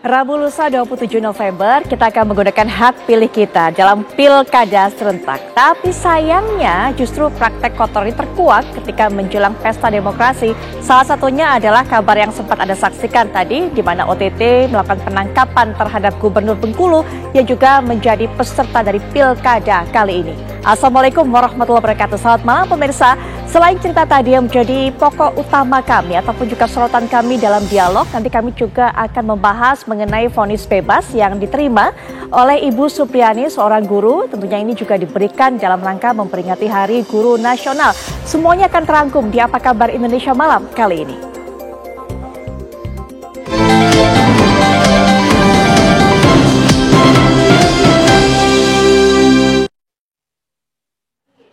Rabu lusa 27 November, kita akan menggunakan hak pilih kita dalam pilkada serentak. Tapi sayangnya justru praktek kotor ini terkuak ketika menjelang pesta demokrasi. Salah satunya adalah kabar yang sempat Anda saksikan tadi, di mana OTT melakukan penangkapan terhadap Gubernur Bengkulu yang juga menjadi peserta dari pilkada kali ini. Assalamualaikum warahmatullahi wabarakatuh. Selamat malam pemirsa. Selain cerita tadi yang menjadi pokok utama kami ataupun juga sorotan kami dalam dialog, nanti kami juga akan membahas mengenai vonis bebas yang diterima oleh Ibu Supriyani, seorang guru. Tentunya ini juga diberikan dalam rangka memperingati Hari Guru Nasional. Semuanya akan terangkum di Apa Kabar Indonesia Malam kali ini.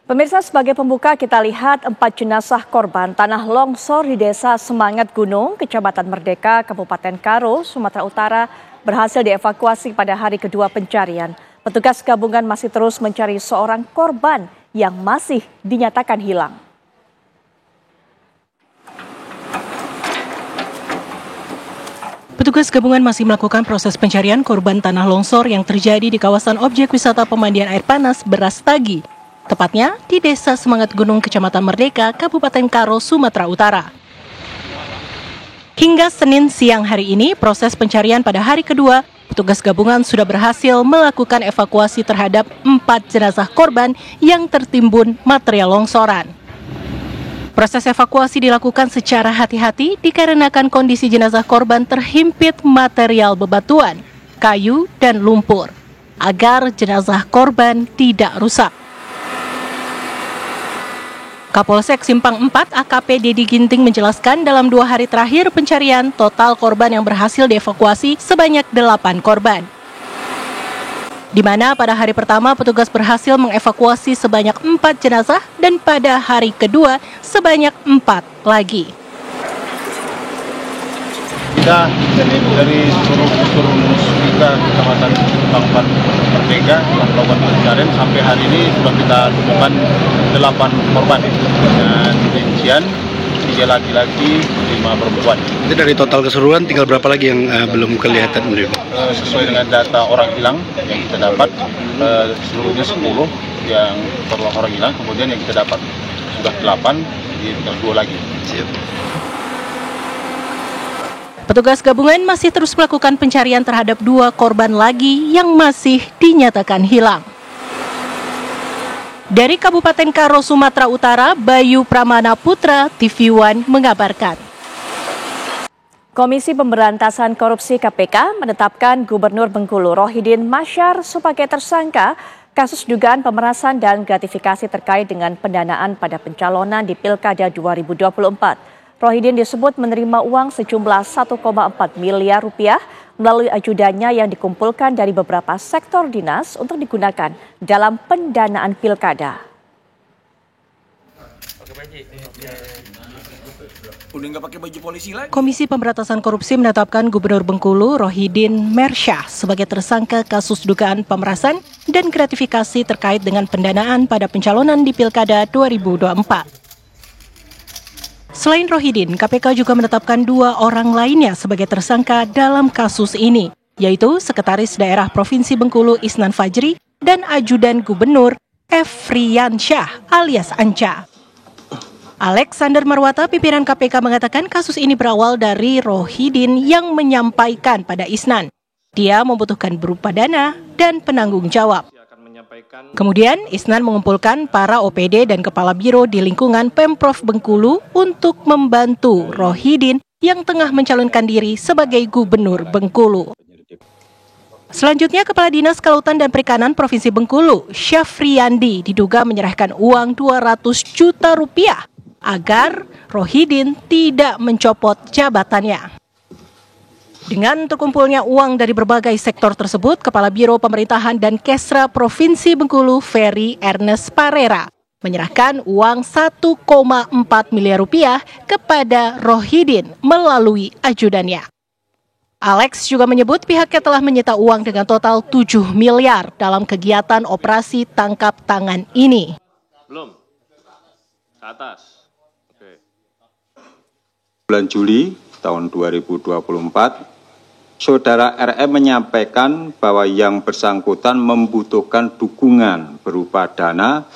Pemirsa, sebagai pembuka kita lihat 4 jenazah korban tanah longsor di Desa Semangat Gunung, Kecamatan Merdeka, Kabupaten Karo, Sumatera Utara berhasil dievakuasi pada hari kedua pencarian. Petugas gabungan masih terus mencari seorang korban yang masih dinyatakan hilang. Petugas gabungan masih melakukan proses pencarian korban tanah longsor yang terjadi di kawasan objek wisata pemandian air panas Berastagi. Tepatnya di Desa Semangat Gunung, Kecamatan Merdeka, Kabupaten Karo, Sumatera Utara. Hingga Senin siang hari ini, proses pencarian pada hari kedua, petugas gabungan sudah berhasil melakukan evakuasi terhadap 4 jenazah korban yang tertimbun material longsoran. Proses evakuasi dilakukan secara hati-hati dikarenakan kondisi jenazah korban terhimpit material bebatuan, kayu, dan lumpur, agar jenazah korban tidak rusak. Kapolsek Simpang 4 AKP Dedi Ginting menjelaskan dalam 2 hari terakhir pencarian, total korban yang berhasil dievakuasi sebanyak 8 korban. Di mana pada hari pertama petugas berhasil mengevakuasi sebanyak 4 jenazah dan pada hari kedua sebanyak 4 lagi. Kita dari seluruh kita Kecamatan Simpang 4 Merdeka melakukan pencarian sampai hari ini sudah kita temukan 8 korban dan rincian 3 laki-laki, 5 perempuan. Itu dari total keseluruhan tinggal berapa lagi yang belum kelihatan? Sesuai dengan data orang hilang yang kita dapat, seluruhnya 10 yang orang hilang, kemudian yang kita dapat sudah 8, tinggal 2 lagi. Siap. Petugas gabungan masih terus melakukan pencarian terhadap 2 korban lagi yang masih dinyatakan hilang. Dari Kabupaten Karo, Sumatera Utara, Bayu Pramana Putra, TV One mengabarkan. Komisi Pemberantasan Korupsi KPK menetapkan Gubernur Bengkulu Rohidin Masyar sebagai tersangka kasus dugaan pemerasan dan gratifikasi terkait dengan pendanaan pada pencalonan di Pilkada 2024. Rohidin disebut menerima uang sejumlah 1,4 miliar rupiah melalui ajudannya yang dikumpulkan dari beberapa sektor dinas untuk digunakan dalam pendanaan pilkada. Komisi Pemberantasan Korupsi menetapkan Gubernur Bengkulu Rohidin Masyar sebagai tersangka kasus dugaan pemerasan dan gratifikasi terkait dengan pendanaan pada pencalonan di Pilkada 2024. Selain Rohidin, KPK juga menetapkan 2 orang lainnya sebagai tersangka dalam kasus ini, yaitu Sekretaris Daerah Provinsi Bengkulu Isnan Fajri dan Ajudan Gubernur Efriansyah alias Anca. Alexander Marwata, pimpinan KPK, mengatakan kasus ini berawal dari Rohidin yang menyampaikan pada Isnan. Dia membutuhkan berupa dana dan penanggung jawab. Kemudian Isnan mengumpulkan para OPD dan kepala biro di lingkungan Pemprov Bengkulu untuk membantu Rohidin yang tengah mencalonkan diri sebagai Gubernur Bengkulu. Selanjutnya, Kepala Dinas Kelautan dan Perikanan Provinsi Bengkulu, Syafriyandi, diduga menyerahkan uang 200 juta rupiah agar Rohidin tidak mencopot jabatannya. Dengan terkumpulnya uang dari berbagai sektor tersebut, Kepala Biro Pemerintahan dan Kesra Provinsi Bengkulu, Ferry Ernest Parera, menyerahkan uang 1,4 miliar rupiah kepada Rohidin melalui ajudannya. Alex juga menyebut pihaknya telah menyita uang dengan total 7 miliar dalam kegiatan operasi tangkap tangan ini. Belum. Ke atas. Oke. Bulan Juli tahun 2024 Saudara RM menyampaikan bahwa yang bersangkutan membutuhkan dukungan berupa dana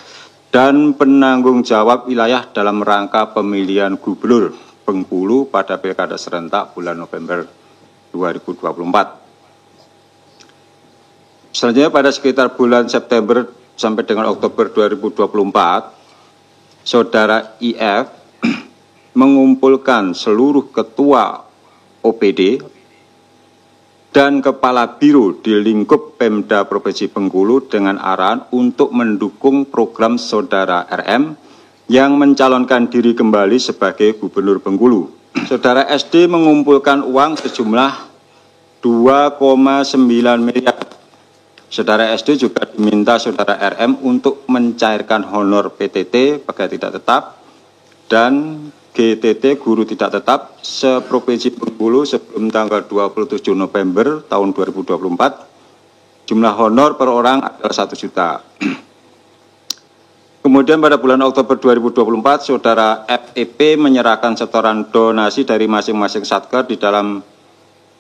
dan penanggung jawab wilayah dalam rangka pemilihan gubernur Bengkulu pada Pilkada serentak bulan November 2024. Selanjutnya pada sekitar bulan September sampai dengan Oktober 2024, Saudara IF mengumpulkan seluruh ketua OPD dan kepala biro di lingkup Pemda Provinsi Bengkulu dengan arahan untuk mendukung program Saudara RM yang mencalonkan diri kembali sebagai Gubernur Bengkulu. Saudara SD mengumpulkan uang sejumlah 2,9 miliar. Saudara SD juga diminta Saudara RM untuk mencairkan honor PTT pegawai tidak tetap dan GTT guru tidak tetap seprovinsi Bengkulu sebelum tanggal 27 November tahun 2024. Jumlah honor per orang adalah 1 juta. Kemudian pada bulan Oktober 2024, Saudara FEP menyerahkan setoran donasi dari masing-masing satker di dalam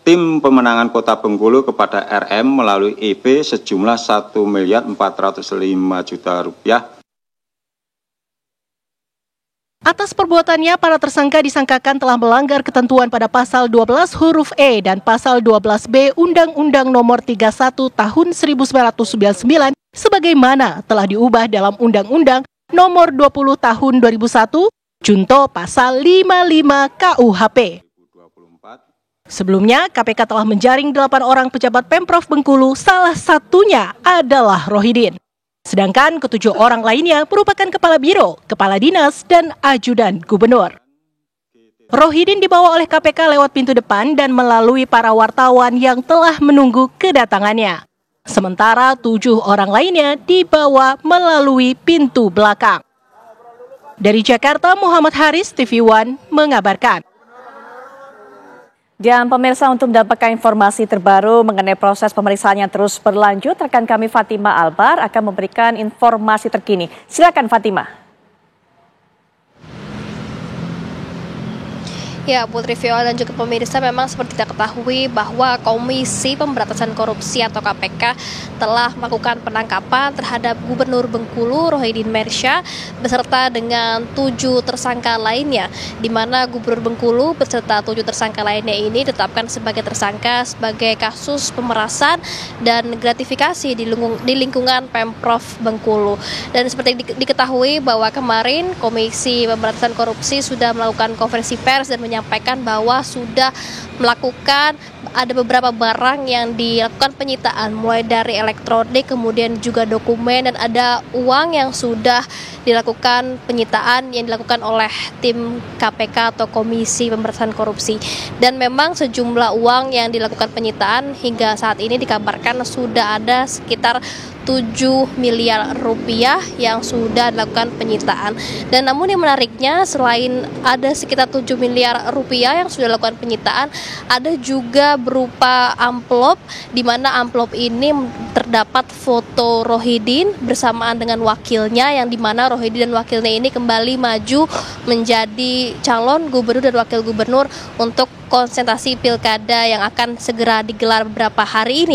tim pemenangan Kota Bengkulu kepada RM melalui EP sejumlah Rp1.405.000.000. Atas perbuatannya, para tersangka disangkakan telah melanggar ketentuan pada pasal 12 huruf E dan pasal 12B Undang-Undang Nomor 31 Tahun 1999 sebagaimana telah diubah dalam Undang-Undang Nomor 20 Tahun 2001 Junto Pasal 55 KUHP. Sebelumnya, KPK telah menjaring 8 orang pejabat Pemprov Bengkulu, salah satunya adalah Rohidin. Sedangkan ke-7 orang lainnya merupakan kepala biro, kepala dinas, dan ajudan gubernur. Rohidin dibawa oleh KPK lewat pintu depan dan melalui para wartawan yang telah menunggu kedatangannya. Sementara 7 orang lainnya dibawa melalui pintu belakang. Dari Jakarta, Muhammad Haris, TV One, mengabarkan. Dan pemirsa, untuk mendapatkan informasi terbaru mengenai proses pemeriksaan yang terus berlanjut, rekan kami Fatima Albar akan memberikan informasi terkini. Silakan Fatima. Ya, Putri Viola dan juga pemirsa, memang seperti kita ketahui bahwa Komisi Pemberantasan Korupsi atau KPK telah melakukan penangkapan terhadap Gubernur Bengkulu Rohidin Mersya beserta dengan 7 tersangka lainnya, di mana Gubernur Bengkulu beserta 7 tersangka lainnya ini ditetapkan sebagai tersangka sebagai kasus pemerasan dan gratifikasi di lingkungan Pemprov Bengkulu. Dan seperti diketahui bahwa kemarin Komisi Pemberantasan Korupsi sudah melakukan konferensi pers dan menyampaikan bahwa sudah melakukan ada beberapa barang yang dilakukan penyitaan, mulai dari elektronik, kemudian juga dokumen, dan ada uang yang sudah dilakukan penyitaan yang dilakukan oleh tim KPK atau Komisi Pemberantasan Korupsi. Dan memang sejumlah uang yang dilakukan penyitaan hingga saat ini dikabarkan sudah ada sekitar 7 miliar rupiah yang sudah dilakukan penyitaan. Dan namun yang menariknya, selain ada sekitar 7 miliar rupiah yang sudah dilakukan penyitaan, ada juga berupa amplop, di mana amplop ini terdapat foto Rohidin bersamaan dengan wakilnya, yang di mana Rohidin dan wakilnya ini kembali maju menjadi calon gubernur dan wakil gubernur untuk konsentrasi pilkada yang akan segera digelar beberapa hari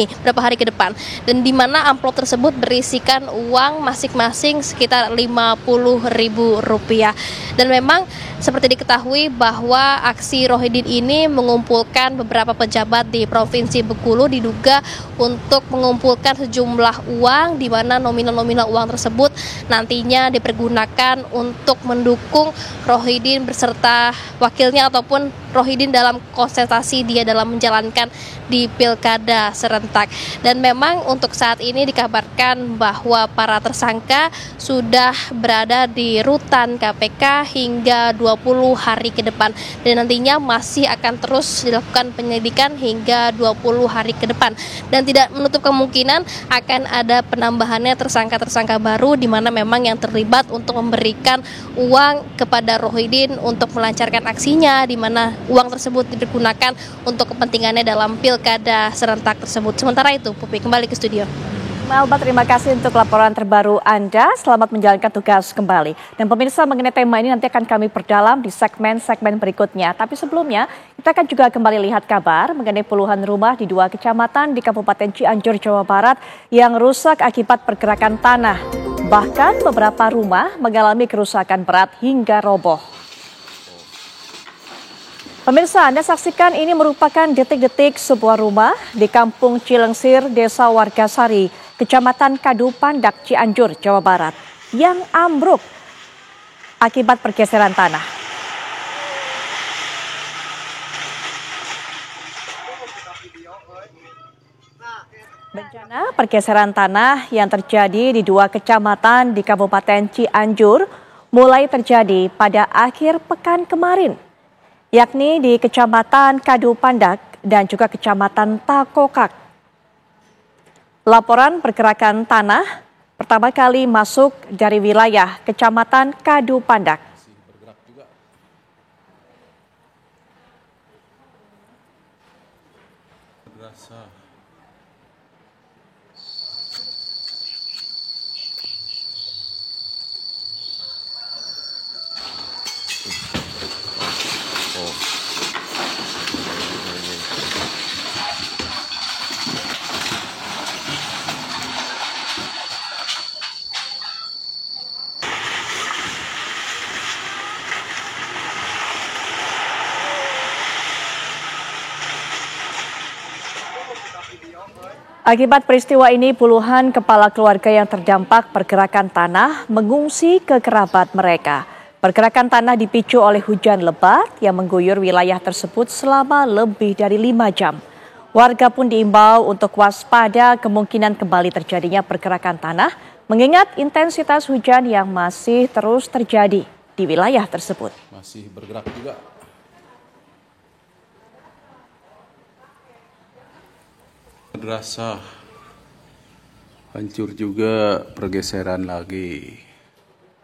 ke depan. Dan di mana amplop tersebut berisikan uang masing-masing sekitar Rp50.000. Dan memang seperti diketahui bahwa aksi Rohidin ini mengumpulkan beberapa pejabat di Provinsi Bengkulu, diduga untuk mengumpulkan sejumlah uang, di mana nominal-nominal uang tersebut nantinya dipergunakan untuk mendukung Rohidin beserta wakilnya ataupun Rohidin dalam konsentrasi dia dalam menjalankan di pilkada serentak. Dan memang untuk saat ini dikabarkan bahwa para tersangka sudah berada di rutan KPK hingga 20 hari ke depan, dan nantinya masih akan terus dilakukan penyelidikan hingga 20 hari ke depan, dan tidak menutup kemungkinan akan ada penambahannya tersangka-tersangka baru, di mana memang yang terlibat untuk memberikan uang kepada Rohidin untuk melancarkan aksinya, di mana uang tersebut digunakan untuk kepentingannya dalam pilkada serentak tersebut. Sementara itu, Pupi, kembali ke studio. Melba, terima kasih untuk laporan terbaru Anda. Selamat menjalankan tugas kembali. Dan pemirsa, mengenai tema ini nanti akan kami perdalam di segmen-segmen berikutnya. Tapi sebelumnya, kita akan juga kembali lihat kabar mengenai puluhan rumah di 2 kecamatan di Kabupaten Cianjur, Jawa Barat yang rusak akibat pergerakan tanah. Bahkan beberapa rumah mengalami kerusakan berat hingga roboh. Pemirsa, Anda saksikan ini merupakan detik-detik sebuah rumah di Kampung Cilengsir, Desa Wargasari, Kecamatan Kadu Pandak, Cianjur, Jawa Barat, yang ambruk akibat pergeseran tanah. Bencana pergeseran tanah yang terjadi di 2 kecamatan di Kabupaten Cianjur mulai terjadi pada akhir pekan kemarin, yakni di Kecamatan Kadu Pandak dan juga Kecamatan Takokak. Laporan pergerakan tanah pertama kali masuk dari wilayah Kecamatan Kadu Pandak. Akibat peristiwa ini, puluhan kepala keluarga yang terdampak pergerakan tanah mengungsi ke kerabat mereka. Pergerakan tanah dipicu oleh hujan lebat yang mengguyur wilayah tersebut selama lebih dari 5 jam. Warga pun diimbau untuk waspada kemungkinan kembali terjadinya pergerakan tanah, mengingat intensitas hujan yang masih terus terjadi di wilayah tersebut. Masih bergerak juga. Madrasah hancur juga, pergeseran lagi.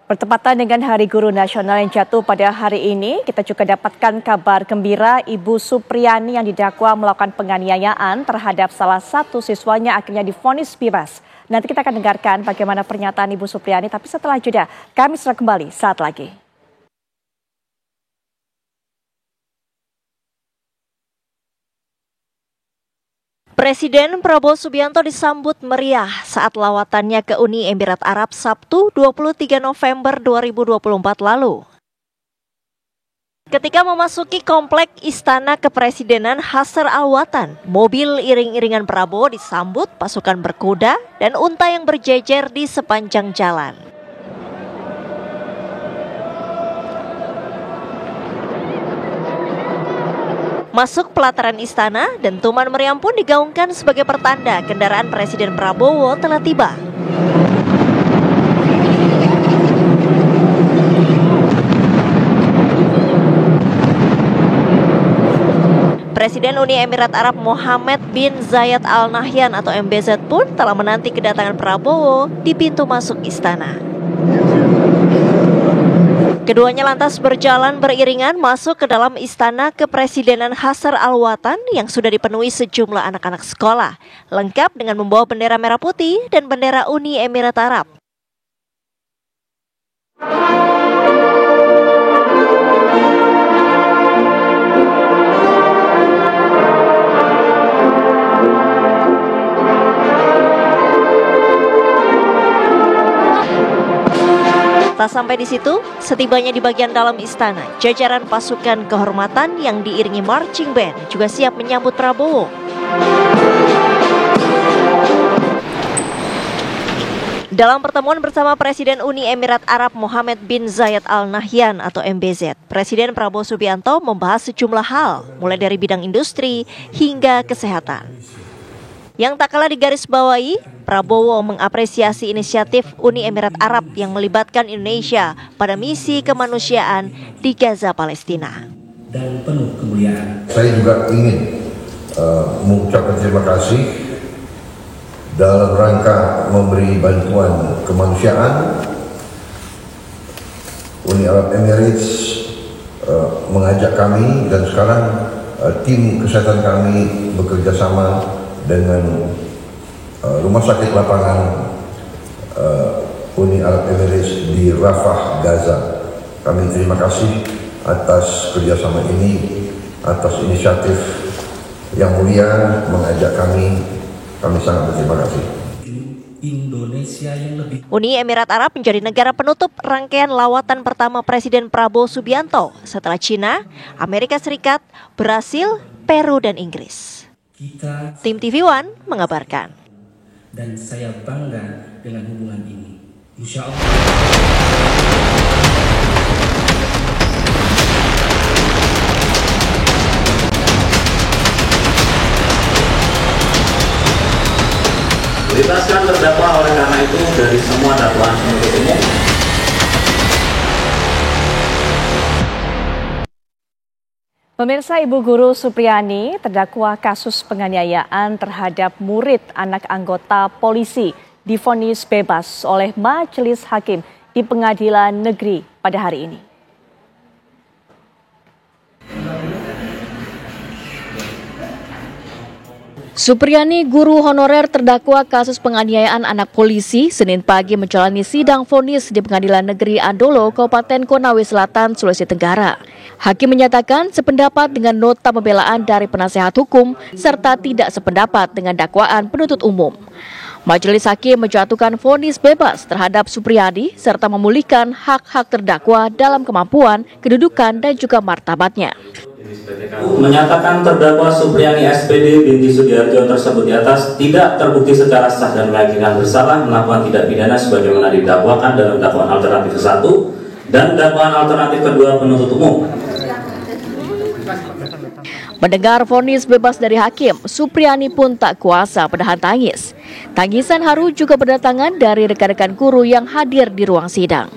Bertepatan dengan Hari Guru Nasional yang jatuh pada hari ini, kita juga dapatkan kabar gembira Ibu Supriani yang didakwa melakukan penganiayaan terhadap salah satu siswanya akhirnya divonis bebas. Nanti kita akan dengarkan bagaimana pernyataan Ibu Supriani, tapi setelah jeda kami segera kembali saat lagi. Presiden Prabowo Subianto disambut meriah saat lawatannya ke Uni Emirat Arab Sabtu 23 November 2024 lalu. Ketika memasuki komplek Istana Kepresidenan Hasr Al-Watan, mobil iring-iringan Prabowo disambut pasukan berkuda dan unta yang berjejer di sepanjang jalan. Masuk pelataran istana, dentuman meriam pun digaungkan sebagai pertanda kendaraan Presiden Prabowo telah tiba. Presiden Uni Emirat Arab Mohammed bin Zayed Al Nahyan atau MBZ pun telah menanti kedatangan Prabowo di pintu masuk istana. Keduanya lantas berjalan beriringan masuk ke dalam Istana Kepresidenan Hasr Al-Watan yang sudah dipenuhi sejumlah anak-anak sekolah, lengkap dengan membawa bendera merah putih dan bendera Uni Emirat Arab. Tak sampai di situ, setibanya di bagian dalam istana, jajaran pasukan kehormatan yang diiringi marching band juga siap menyambut Prabowo. Dalam pertemuan bersama Presiden Uni Emirat Arab Mohammed bin Zayed Al Nahyan atau MBZ, Presiden Prabowo Subianto membahas sejumlah hal, mulai dari bidang industri hingga kesehatan. Yang tak kalah digarisbawahi, Prabowo mengapresiasi inisiatif Uni Emirat Arab yang melibatkan Indonesia pada misi kemanusiaan di Gaza, Palestina. Dan penuh kemuliaan. Saya juga ingin mengucapkan terima kasih dalam rangka memberi bantuan kemanusiaan. Uni Arab Emirates mengajak kami dan sekarang tim kesehatan kami bekerja sama dengan Rumah sakit lapangan Uni Arab Emirates di Rafah, Gaza. Kami terima kasih atas kerjasama ini, atas inisiatif yang mulia mengajak kami sangat berterima kasih. Uni Emirat Arab menjadi negara penutup rangkaian lawatan pertama Presiden Prabowo Subianto setelah Cina, Amerika Serikat, Brasil, Peru, dan Inggris. Tim TV One mengabarkan. Dan saya bangga dengan hubungan ini. Insya Allah. Bebaskan terdakwa oleh karena itu dari semua dakwaan penuntut umum. Pemirsa, Ibu Guru Supriyani terdakwa kasus penganiayaan terhadap murid anak anggota polisi divonis bebas oleh Majelis Hakim di Pengadilan Negeri pada hari ini. Supriyani, guru honorer terdakwa kasus penganiayaan anak polisi, Senin pagi menjalani sidang vonis di Pengadilan Negeri Andolo, Kabupaten Konawe Selatan, Sulawesi Tenggara. Hakim menyatakan sependapat dengan nota pembelaan dari penasehat hukum serta tidak sependapat dengan dakwaan penuntut umum. Majelis Hakim menjatuhkan vonis bebas terhadap Supriyani serta memulihkan hak-hak terdakwa dalam kemampuan, kedudukan, dan juga martabatnya. Menyatakan terdakwa Supriyani SPD binti Sudiarjo tersebut di atas tidak terbukti secara sah dan meyakinkan bersalah melakukan tindak pidana sebagaimana didakwakan dalam dakwaan alternatif 1 dan dakwaan alternatif kedua penuntut umum. Mendengar vonis bebas dari hakim, Supriyani pun tak kuasa menahan tangis. Tangisan haru juga berdatangan dari rekan-rekan guru yang hadir di ruang sidang.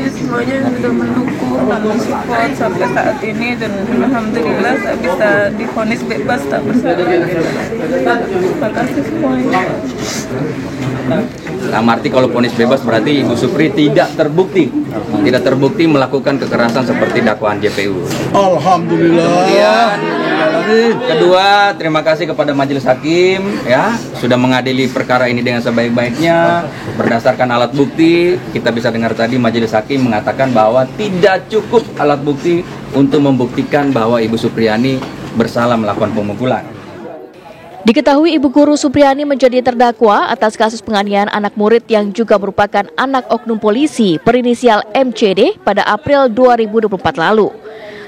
Semuanya sudah mendukung dan mensupport sampai saat ini, dan alhamdulillah saya bisa divonis bebas tak bersalah. Terima kasih semuanya. Dalam arti kalau vonis bebas berarti Ibu Supri tidak terbukti melakukan kekerasan seperti dakwaan JPU. Alhamdulillah. Kemudian kedua, terima kasih kepada Majelis Hakim ya sudah mengadili perkara ini dengan sebaik-baiknya berdasarkan alat bukti. Kita bisa dengar tadi Majelis Hakim mengatakan bahwa tidak cukup alat bukti untuk membuktikan bahwa Ibu Supriyani bersalah melakukan pemukulan. Diketahui Ibu Guru Supriyani menjadi terdakwa atas kasus penganiayaan anak murid yang juga merupakan anak oknum polisi berinisial MCD pada April 2024 lalu.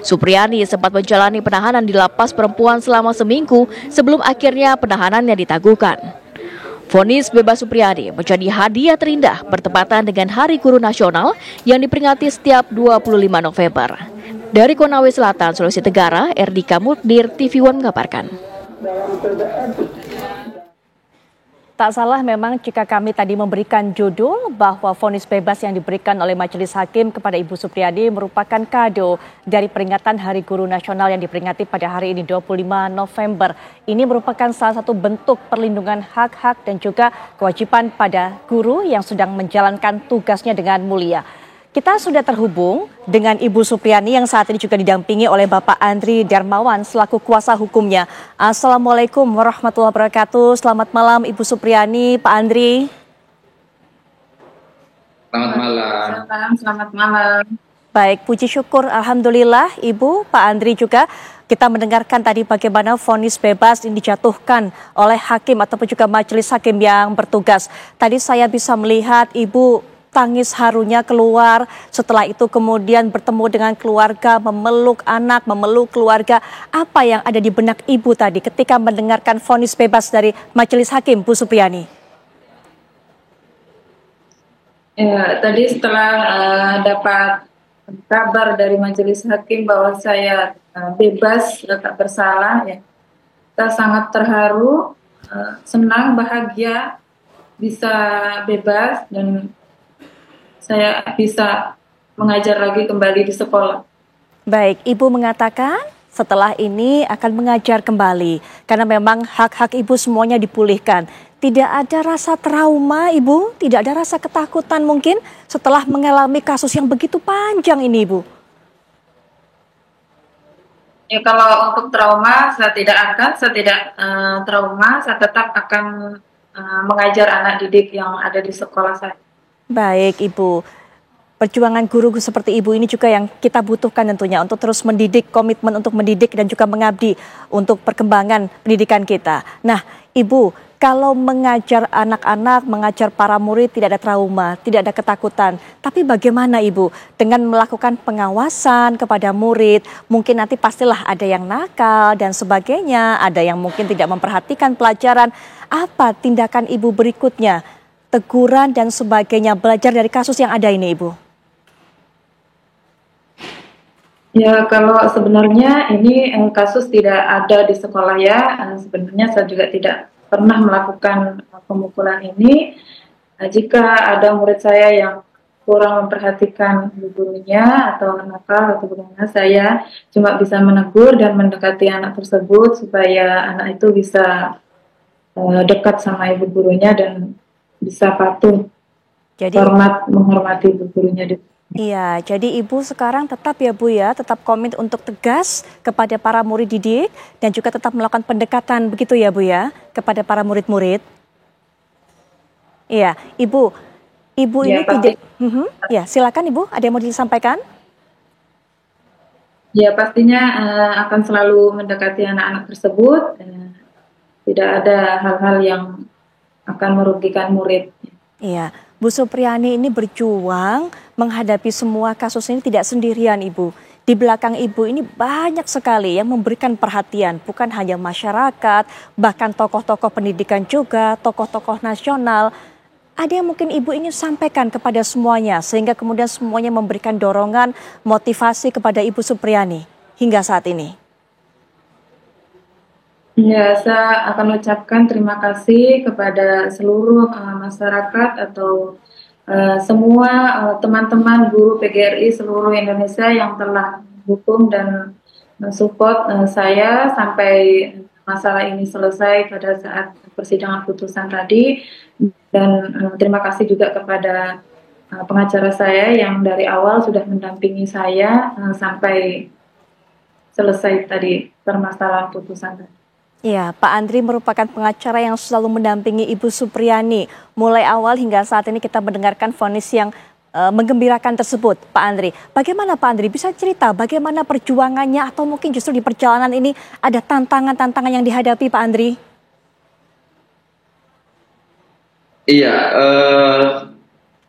Supriyani sempat menjalani penahanan di lapas perempuan selama seminggu sebelum akhirnya penahanannya ditangguhkan. Vonis bebas Supriyani menjadi hadiah terindah bertepatan dengan Hari Guru Nasional yang diperingati setiap 25 November. Dari Konawe Selatan, Sulawesi Tenggara, Erdika Mukdir, TV One mengabarkan. Tak salah memang jika kami tadi memberikan judul bahwa vonis bebas yang diberikan oleh Majelis Hakim kepada Ibu Supriyani merupakan kado dari peringatan Hari Guru Nasional yang diperingati pada hari ini 25 November. Ini merupakan salah satu bentuk perlindungan hak-hak dan juga kewajiban pada guru yang sedang menjalankan tugasnya dengan mulia. Kita sudah terhubung dengan Ibu Supriyani yang saat ini juga didampingi oleh Bapak Andri Darmawan selaku kuasa hukumnya. Assalamualaikum warahmatullahi wabarakatuh. Selamat malam Ibu Supriyani, Pak Andri. Selamat malam. Selamat malam. Baik, puji syukur alhamdulillah Ibu, Pak Andri juga. Kita mendengarkan tadi bagaimana vonis bebas yang dijatuhkan oleh hakim ataupun juga majelis hakim yang bertugas. Tadi saya bisa melihat Ibu tangis harunya keluar, setelah itu kemudian bertemu dengan keluarga, memeluk anak, memeluk keluarga. Apa yang ada di benak Ibu tadi ketika mendengarkan vonis bebas dari Majelis Hakim, Bu Supriyani? Ya, tadi setelah dapat kabar dari Majelis Hakim bahwa saya bebas, tak bersalah, ya, kita sangat terharu, senang, bahagia bisa bebas dan saya bisa mengajar lagi kembali di sekolah. Baik, Ibu mengatakan setelah ini akan mengajar kembali karena memang hak-hak Ibu semuanya dipulihkan. Tidak ada rasa trauma Ibu, tidak ada rasa ketakutan mungkin setelah mengalami kasus yang begitu panjang ini Ibu. Ya, kalau untuk trauma saya tidak trauma, saya tetap akan mengajar anak didik yang ada di sekolah saya. Baik Ibu, perjuangan guru seperti Ibu ini juga yang kita butuhkan tentunya untuk terus mendidik, komitmen untuk mendidik dan juga mengabdi untuk perkembangan pendidikan kita. Nah Ibu, kalau mengajar anak-anak, mengajar para murid tidak ada trauma, tidak ada ketakutan. Tapi bagaimana Ibu dengan melakukan pengawasan kepada murid? Mungkin nanti pastilah ada yang nakal dan sebagainya, ada yang mungkin tidak memperhatikan pelajaran. Apa tindakan Ibu berikutnya? Teguran dan sebagainya, belajar dari kasus yang ada ini Ibu. Ya, kalau sebenarnya ini kasus tidak ada di sekolah ya. Sebenarnya saya juga tidak pernah melakukan pemukulan ini. Jika ada murid saya yang kurang memperhatikan gurunya atau nakal atau bagaimana, saya cuma bisa menegur dan mendekati anak tersebut supaya anak itu bisa dekat sama ibu gurunya dan bisa patuh, menghormati ibu gurunya. Iya, jadi Ibu sekarang tetap ya Bu ya, tetap komit untuk tegas kepada para murid didik dan juga tetap melakukan pendekatan begitu ya Bu ya, kepada para murid-murid. Iya, Ibu ya, ini tidak. Ya, silakan Ibu, ada yang mau disampaikan? Ya, pastinya akan selalu mendekati anak-anak tersebut. Tidak ada hal-hal yang akan merugikan murid. Iya, Bu Supriyani ini berjuang menghadapi semua kasus ini tidak sendirian Ibu. Di belakang Ibu ini banyak sekali yang memberikan perhatian, bukan hanya masyarakat, bahkan tokoh-tokoh pendidikan juga, tokoh-tokoh nasional. Ada yang mungkin Ibu ingin sampaikan kepada semuanya, sehingga kemudian semuanya memberikan dorongan, motivasi kepada Ibu Supriyani hingga saat ini. Ya, saya akan ucapkan terima kasih kepada seluruh masyarakat atau semua teman-teman guru PGRI seluruh Indonesia yang telah dukung dan mensupport saya sampai masalah ini selesai pada saat persidangan putusan tadi. Dan terima kasih juga kepada pengacara saya yang dari awal sudah mendampingi saya sampai selesai tadi permasalahan putusan tadi. Ya, Pak Andri merupakan pengacara yang selalu mendampingi Ibu Supriyani. Mulai awal hingga saat ini kita mendengarkan vonis yang menggembirakan tersebut, Pak Andri. Bagaimana Pak Andri bisa cerita bagaimana perjuangannya atau mungkin justru di perjalanan ini ada tantangan-tantangan yang dihadapi Pak Andri? Iya,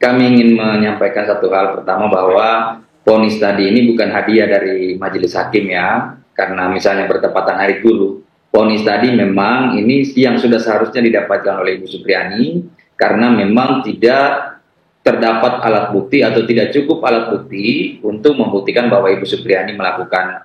kami ingin menyampaikan satu hal. Pertama bahwa vonis tadi ini bukan hadiah dari majelis hakim ya, karena misalnya bertepatan hari guru. Vonis tadi memang ini yang sudah seharusnya didapatkan oleh Ibu Supriyani karena memang tidak terdapat alat bukti atau tidak cukup alat bukti untuk membuktikan bahwa Ibu Supriyani melakukan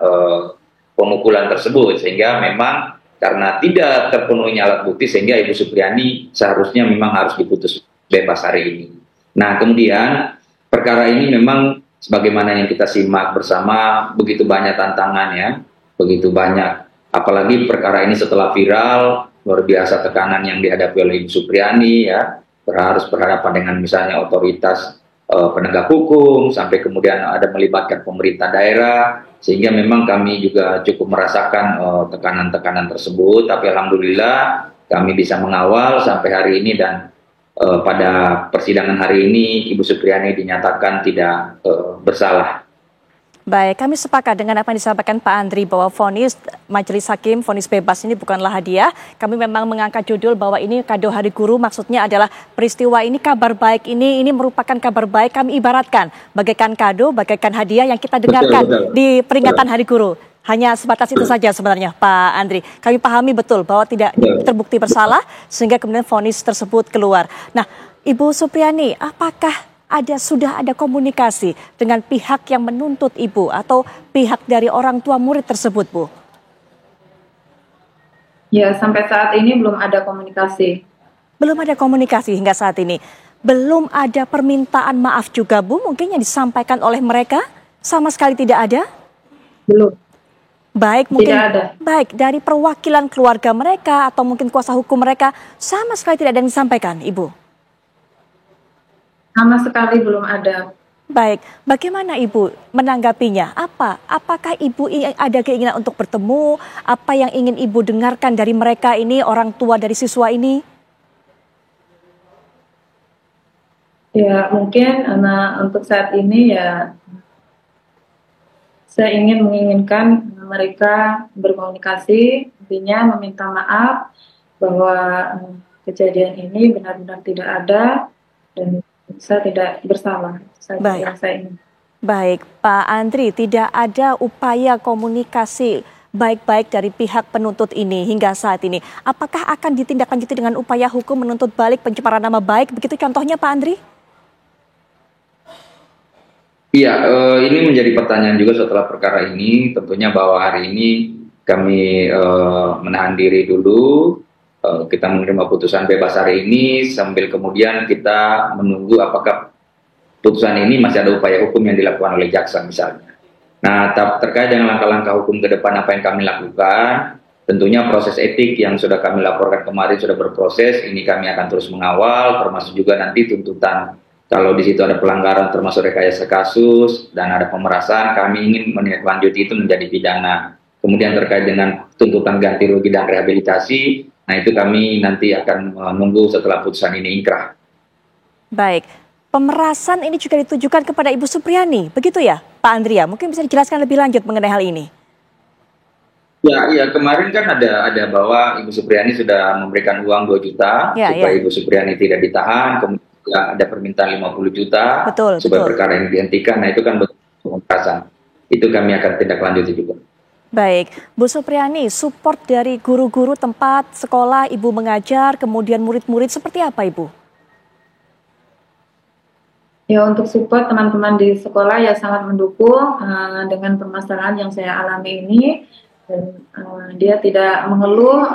pemukulan tersebut, sehingga memang karena tidak terpenuhinya alat bukti sehingga Ibu Supriyani seharusnya memang harus diputus bebas hari ini. Nah, kemudian perkara ini memang sebagaimana yang kita simak bersama begitu banyak tantangan ya, begitu banyak. Apalagi perkara ini setelah viral, luar biasa tekanan yang dihadapi oleh Ibu Supriyani ya, harus berhadapan dengan misalnya otoritas penegak hukum, sampai kemudian ada melibatkan pemerintah daerah, sehingga memang kami juga cukup merasakan tekanan-tekanan tersebut. Tapi alhamdulillah kami bisa mengawal sampai hari ini dan pada persidangan hari ini Ibu Supriyani dinyatakan tidak bersalah. Baik, kami sepakat dengan apa yang disampaikan Pak Andri bahwa vonis majelis hakim, vonis bebas ini bukanlah hadiah. Kami memang mengangkat judul bahwa ini kado hari guru, maksudnya adalah peristiwa ini, kabar baik ini merupakan kabar baik. Kami ibaratkan bagaikan kado, bagaikan hadiah yang kita dengarkan di peringatan hari guru. Hanya sebatas itu saja sebenarnya Pak Andri. Kami pahami betul bahwa tidak terbukti bersalah sehingga kemudian vonis tersebut keluar. Nah, Ibu Supriyani, apakah sudah ada komunikasi dengan pihak yang menuntut Ibu atau pihak dari orang tua murid tersebut, Bu? Ya, sampai saat ini belum ada komunikasi. Belum ada komunikasi hingga saat ini. Belum ada permintaan maaf juga, Bu, mungkin yang disampaikan oleh mereka? Sama sekali tidak ada? Belum. Baik, mungkin tidak ada. Baik, dari perwakilan keluarga mereka atau mungkin kuasa hukum mereka, sama sekali tidak ada yang disampaikan, Ibu? Sama sekali belum ada. Baik, bagaimana Ibu menanggapinya? Apakah Ibu ada keinginan untuk bertemu? Apa yang ingin Ibu dengarkan dari mereka ini, orang tua dari siswa ini? Ya, mungkin untuk saat ini ya saya menginginkan mereka berkomunikasi, intinya meminta maaf bahwa kejadian ini benar-benar tidak ada dan saya tidak bersalah. Baik, Pak Andri, tidak ada upaya komunikasi baik-baik dari pihak penuntut ini hingga saat ini. Apakah akan ditindaklanjuti dengan upaya hukum menuntut balik pencemaran nama baik? Begitu contohnya Pak Andri? Iya, ini menjadi pertanyaan juga setelah perkara ini. Tentunya bahwa hari ini kami menahan diri dulu. Kita menerima putusan bebas hari ini sambil kemudian kita menunggu apakah putusan ini masih ada upaya hukum yang dilakukan oleh jaksa misalnya. Nah, terkait dengan langkah-langkah hukum ke depan apa yang kami lakukan, tentunya proses etik yang sudah kami laporkan kemarin sudah berproses, ini kami akan terus mengawal, termasuk juga nanti tuntutan kalau di situ ada pelanggaran termasuk rekayasa kasus dan ada pemerasan, kami ingin menindaklanjuti itu menjadi pidana. Kemudian terkait dengan tuntutan ganti rugi dan rehabilitasi, nah itu kami nanti akan menunggu setelah putusan ini ingkrah. Baik. Pemerasan ini juga ditujukan kepada Ibu Supriani, begitu ya Pak Andria? Mungkin bisa dijelaskan lebih lanjut mengenai hal ini. Ya, kemarin kan ada bahwa Ibu Supriani sudah memberikan uang 2 juta supaya Ibu Supriani tidak ditahan, kemudian ada permintaan 50 juta supaya perkara ini dihentikan. Nah itu kan bentuk pemerasan. Itu kami akan tindak lanjuti juga. Baik, Bu Supriani, support dari guru-guru tempat sekolah Ibu mengajar, kemudian murid-murid seperti apa Ibu? Ya, untuk support teman-teman di sekolah ya sangat mendukung dengan permasalahan yang saya alami ini. Dan dia tidak mengeluh,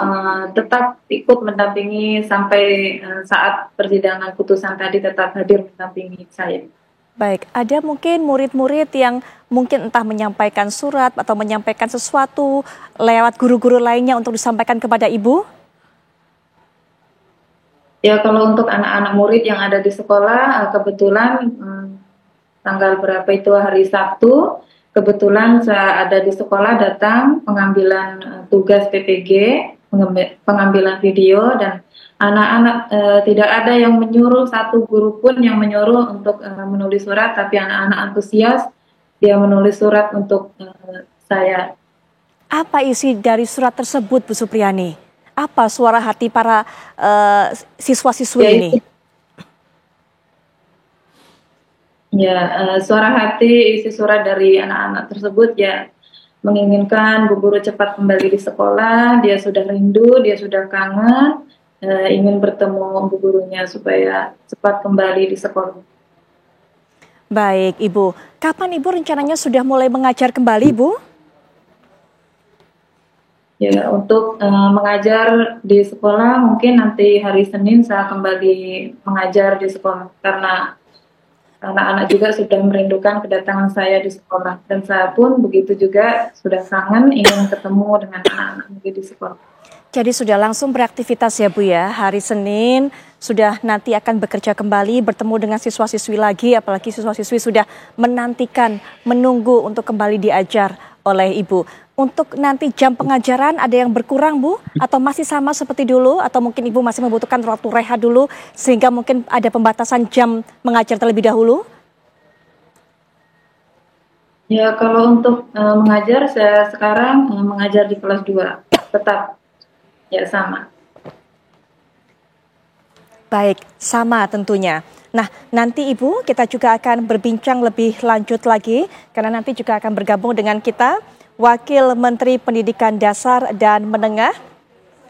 tetap ikut mendampingi sampai saat persidangan putusan tadi, tetap hadir mendampingi saya. Baik, ada mungkin murid-murid yang mungkin entah menyampaikan surat atau menyampaikan sesuatu lewat guru-guru lainnya untuk disampaikan kepada Ibu? Ya, kalau untuk anak-anak murid yang ada di sekolah, kebetulan tanggal berapa itu hari Sabtu, kebetulan saya ada di sekolah datang pengambilan tugas PPG, pengambilan video, dan anak-anak tidak ada yang menyuruh, satu guru pun yang menyuruh untuk menulis surat, tapi anak-anak antusias dia menulis surat untuk saya. Apa isi dari surat tersebut, Bu Supriani? Apa suara hati para siswa-siswi ini? Ya, suara hati isi surat dari anak-anak tersebut ya menginginkan Bu Guru cepat kembali di sekolah, dia sudah rindu, dia sudah kangen, ingin bertemu Bu Gurunya supaya cepat kembali di sekolah. Baik, Ibu. Kapan Ibu rencananya sudah mulai mengajar kembali, Bu? Ya, untuk mengajar di sekolah mungkin nanti hari Senin saya kembali mengajar di sekolah karena anak-anak juga sudah merindukan kedatangan saya di sekolah dan saya pun begitu juga sudah kangen ingin ketemu dengan anak-anak di sekolah. Jadi sudah langsung beraktivitas ya Bu ya, hari Senin sudah nanti akan bekerja kembali, bertemu dengan siswa-siswi lagi, apalagi siswa-siswi sudah menantikan, menunggu untuk kembali diajar oleh Ibu. Untuk nanti jam pengajaran ada yang berkurang Bu? Atau masih sama seperti dulu? Atau mungkin Ibu masih membutuhkan waktu rehat dulu sehingga mungkin ada pembatasan jam mengajar terlebih dahulu? Ya, kalau untuk mengajar saya sekarang mengajar di kelas 2, tetap ya sama. Baik, sama tentunya. Nah, nanti Ibu kita juga akan berbincang lebih lanjut lagi karena nanti juga akan bergabung dengan kita Wakil Menteri Pendidikan Dasar dan Menengah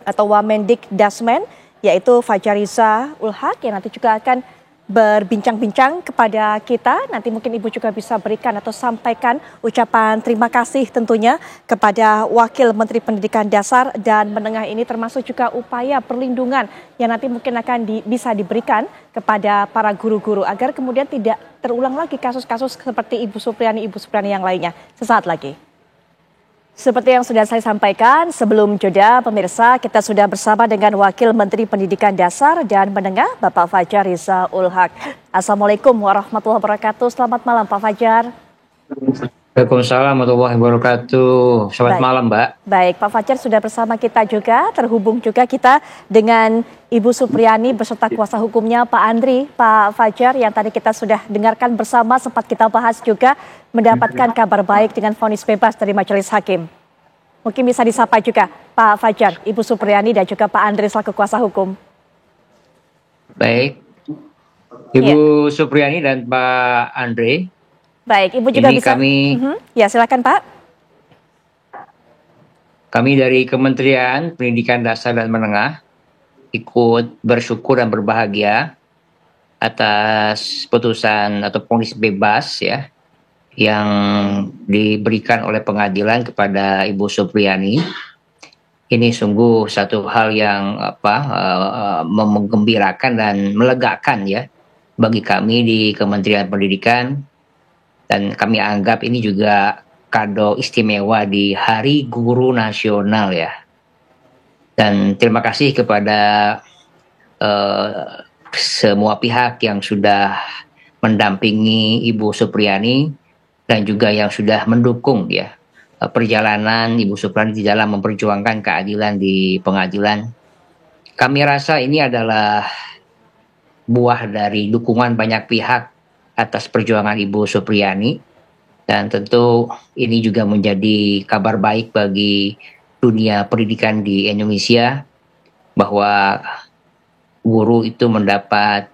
atau Wamendikdasmen yaitu Fajariza Ulhaq yang nanti juga akan berbincang-bincang kepada kita. Nanti mungkin Ibu juga bisa berikan atau sampaikan ucapan terima kasih tentunya kepada Wakil Menteri Pendidikan Dasar dan Menengah ini, termasuk juga upaya perlindungan yang nanti mungkin akan bisa diberikan kepada para guru-guru agar kemudian tidak terulang lagi kasus-kasus seperti Ibu Supriani yang lainnya. Sesaat lagi. Seperti yang sudah saya sampaikan, sebelum jeda pemirsa, kita sudah bersama dengan Wakil Menteri Pendidikan Dasar dan Menengah, Bapak Fajar Rizaul Haq. Assalamualaikum warahmatullahi wabarakatuh. Selamat malam Pak Fajar. Waalaikumsalam warahmatullahi wabarakatuh. Selamat malam, Mbak. Baik, Pak Fajar sudah bersama kita juga, terhubung juga kita dengan Ibu Supriyani beserta kuasa hukumnya Pak Andri. Pak Fajar yang tadi kita sudah dengarkan bersama, sempat kita bahas juga mendapatkan kabar baik dengan vonis bebas dari Majelis Hakim. Mungkin bisa disapa juga Pak Fajar, Ibu Supriyani dan juga Pak Andri selaku kuasa hukum. Baik, Ibu Supriyani dan Pak Andre. Baik, Ibu juga ini bisa. Ya, silakan Pak. Kami dari Kementerian Pendidikan Dasar dan Menengah ikut bersyukur dan berbahagia atas putusan atau vonis bebas ya yang diberikan oleh pengadilan kepada Ibu Supriyani. Ini sungguh satu hal yang menggembirakan dan melegakan ya bagi kami di Kementerian Pendidikan. Dan kami anggap ini juga kado istimewa di Hari Guru Nasional ya. Dan terima kasih kepada semua pihak yang sudah mendampingi Ibu Supriyani dan juga yang sudah mendukung ya perjalanan Ibu Supriyani di dalam memperjuangkan keadilan di pengadilan. Kami rasa ini adalah buah dari dukungan banyak pihak atas perjuangan Ibu Supriyani, dan tentu ini juga menjadi kabar baik bagi dunia pendidikan di Indonesia bahwa guru itu mendapat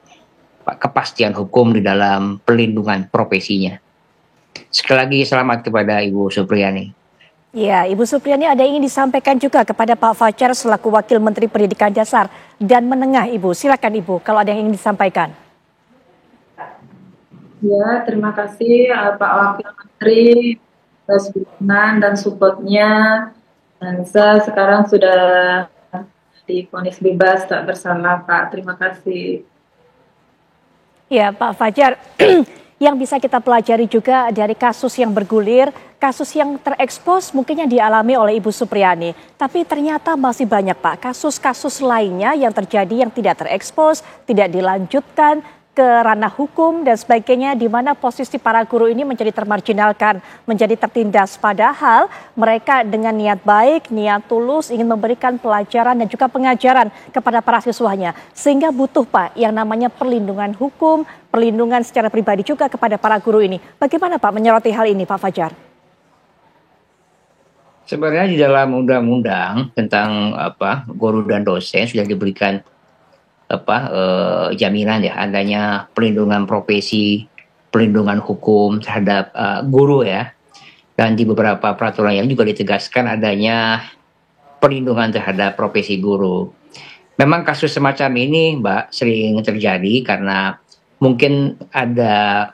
kepastian hukum di dalam perlindungan profesinya. Sekali lagi selamat kepada Ibu Supriyani. Ya, Ibu Supriyani ada yang ingin disampaikan juga kepada Pak Fajar selaku Wakil Menteri Pendidikan Dasar dan Menengah, Ibu. Silakan Ibu kalau ada yang ingin disampaikan. Ya, terima kasih Pak Wakil Menteri atas dukungan dan supportnya. Dan saya sekarang sudah divonis bebas tak bersalah, Pak. Terima kasih. Ya, Pak Fajar, yang bisa kita pelajari juga dari kasus yang bergulir, kasus yang terekspos mungkin yang dialami oleh Ibu Supriyani. Tapi ternyata masih banyak Pak, kasus-kasus lainnya yang terjadi yang tidak terekspos, tidak dilanjutkan ke ranah hukum dan sebagainya, di mana posisi para guru ini menjadi termarginalkan, menjadi tertindas. Padahal mereka dengan niat baik, niat tulus ingin memberikan pelajaran dan juga pengajaran kepada para siswanya. Sehingga butuh Pak yang namanya perlindungan hukum, perlindungan secara pribadi juga kepada para guru ini. Bagaimana Pak menyoroti hal ini Pak Fajar? Sebenarnya di dalam undang-undang tentang guru dan dosen sudah diberikan jaminan ya adanya perlindungan profesi, perlindungan hukum terhadap guru ya, dan di beberapa peraturan yang juga ditegaskan adanya perlindungan terhadap profesi guru. Memang kasus semacam ini Mbak sering terjadi karena mungkin ada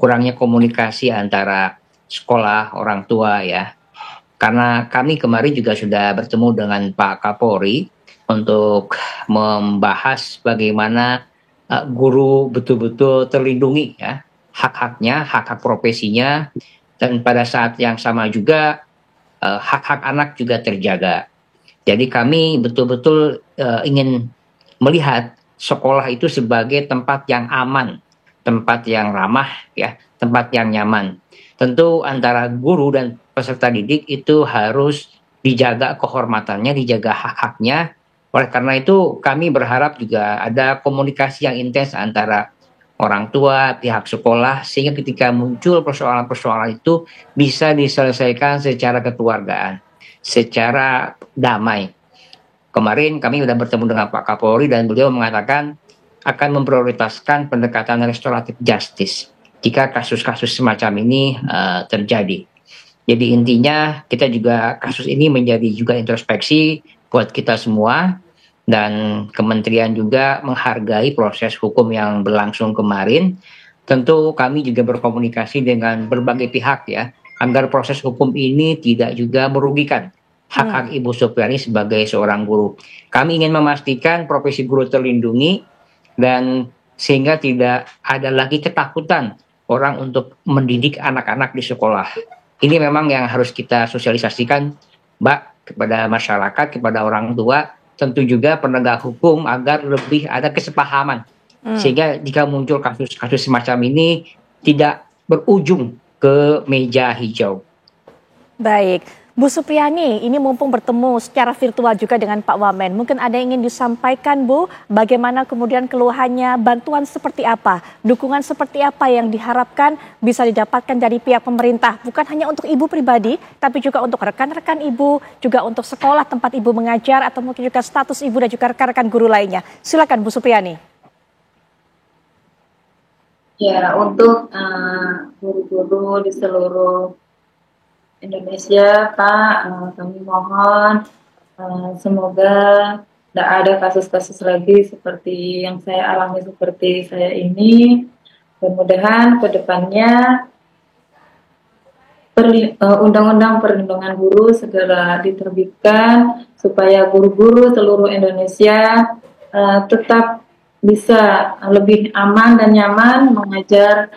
kurangnya komunikasi antara sekolah, orang tua ya. Karena kami kemarin juga sudah bertemu dengan Pak Kapolri untuk membahas bagaimana guru betul-betul terlindungi ya hak-haknya, hak-hak profesinya, dan pada saat yang sama juga hak-hak anak juga terjaga. Jadi kami betul-betul ingin melihat sekolah itu sebagai tempat yang aman, tempat yang ramah ya, tempat yang nyaman. Tentu antara guru dan peserta didik itu harus dijaga kehormatannya, dijaga hak-haknya. Oleh karena itu kami berharap juga ada komunikasi yang intens antara orang tua, pihak sekolah, sehingga ketika muncul persoalan-persoalan itu bisa diselesaikan secara kekeluargaan, secara damai. Kemarin kami sudah bertemu dengan Pak Kapolri dan beliau mengatakan akan memprioritaskan pendekatan restoratif justice jika kasus-kasus semacam ini terjadi. Jadi intinya kita juga kasus ini menjadi juga introspeksi buat kita semua, dan kementerian juga menghargai proses hukum yang berlangsung kemarin. Tentu kami juga berkomunikasi dengan berbagai pihak ya, agar proses hukum ini tidak juga merugikan hak-hak Ibu Supriyani sebagai seorang guru. Kami ingin memastikan profesi guru terlindungi dan sehingga tidak ada lagi ketakutan orang untuk mendidik anak-anak di sekolah. Ini memang yang harus kita sosialisasikan, Mbak, kepada masyarakat, kepada orang tua, tentu juga penegak hukum agar lebih ada kesepahaman. Sehingga jika muncul kasus-kasus semacam ini tidak berujung ke meja hijau. Baik, Bu Supriyani, ini mumpung bertemu secara virtual juga dengan Pak Wamen, mungkin ada yang ingin disampaikan, Bu, bagaimana kemudian keluhannya, bantuan seperti apa, dukungan seperti apa yang diharapkan bisa didapatkan dari pihak pemerintah, bukan hanya untuk Ibu pribadi, tapi juga untuk rekan-rekan Ibu, juga untuk sekolah tempat Ibu mengajar, atau mungkin juga status Ibu dan juga rekan-rekan guru lainnya. Silakan Bu Supriyani. Ya, untuk guru-guru di seluruh Indonesia, Pak, kami mohon semoga tidak ada kasus-kasus lagi seperti yang saya alami seperti saya ini. Mudah-mudahan ke depannya Undang-Undang Perlindungan Guru segera diterbitkan supaya guru-guru seluruh Indonesia tetap bisa lebih aman dan nyaman mengajar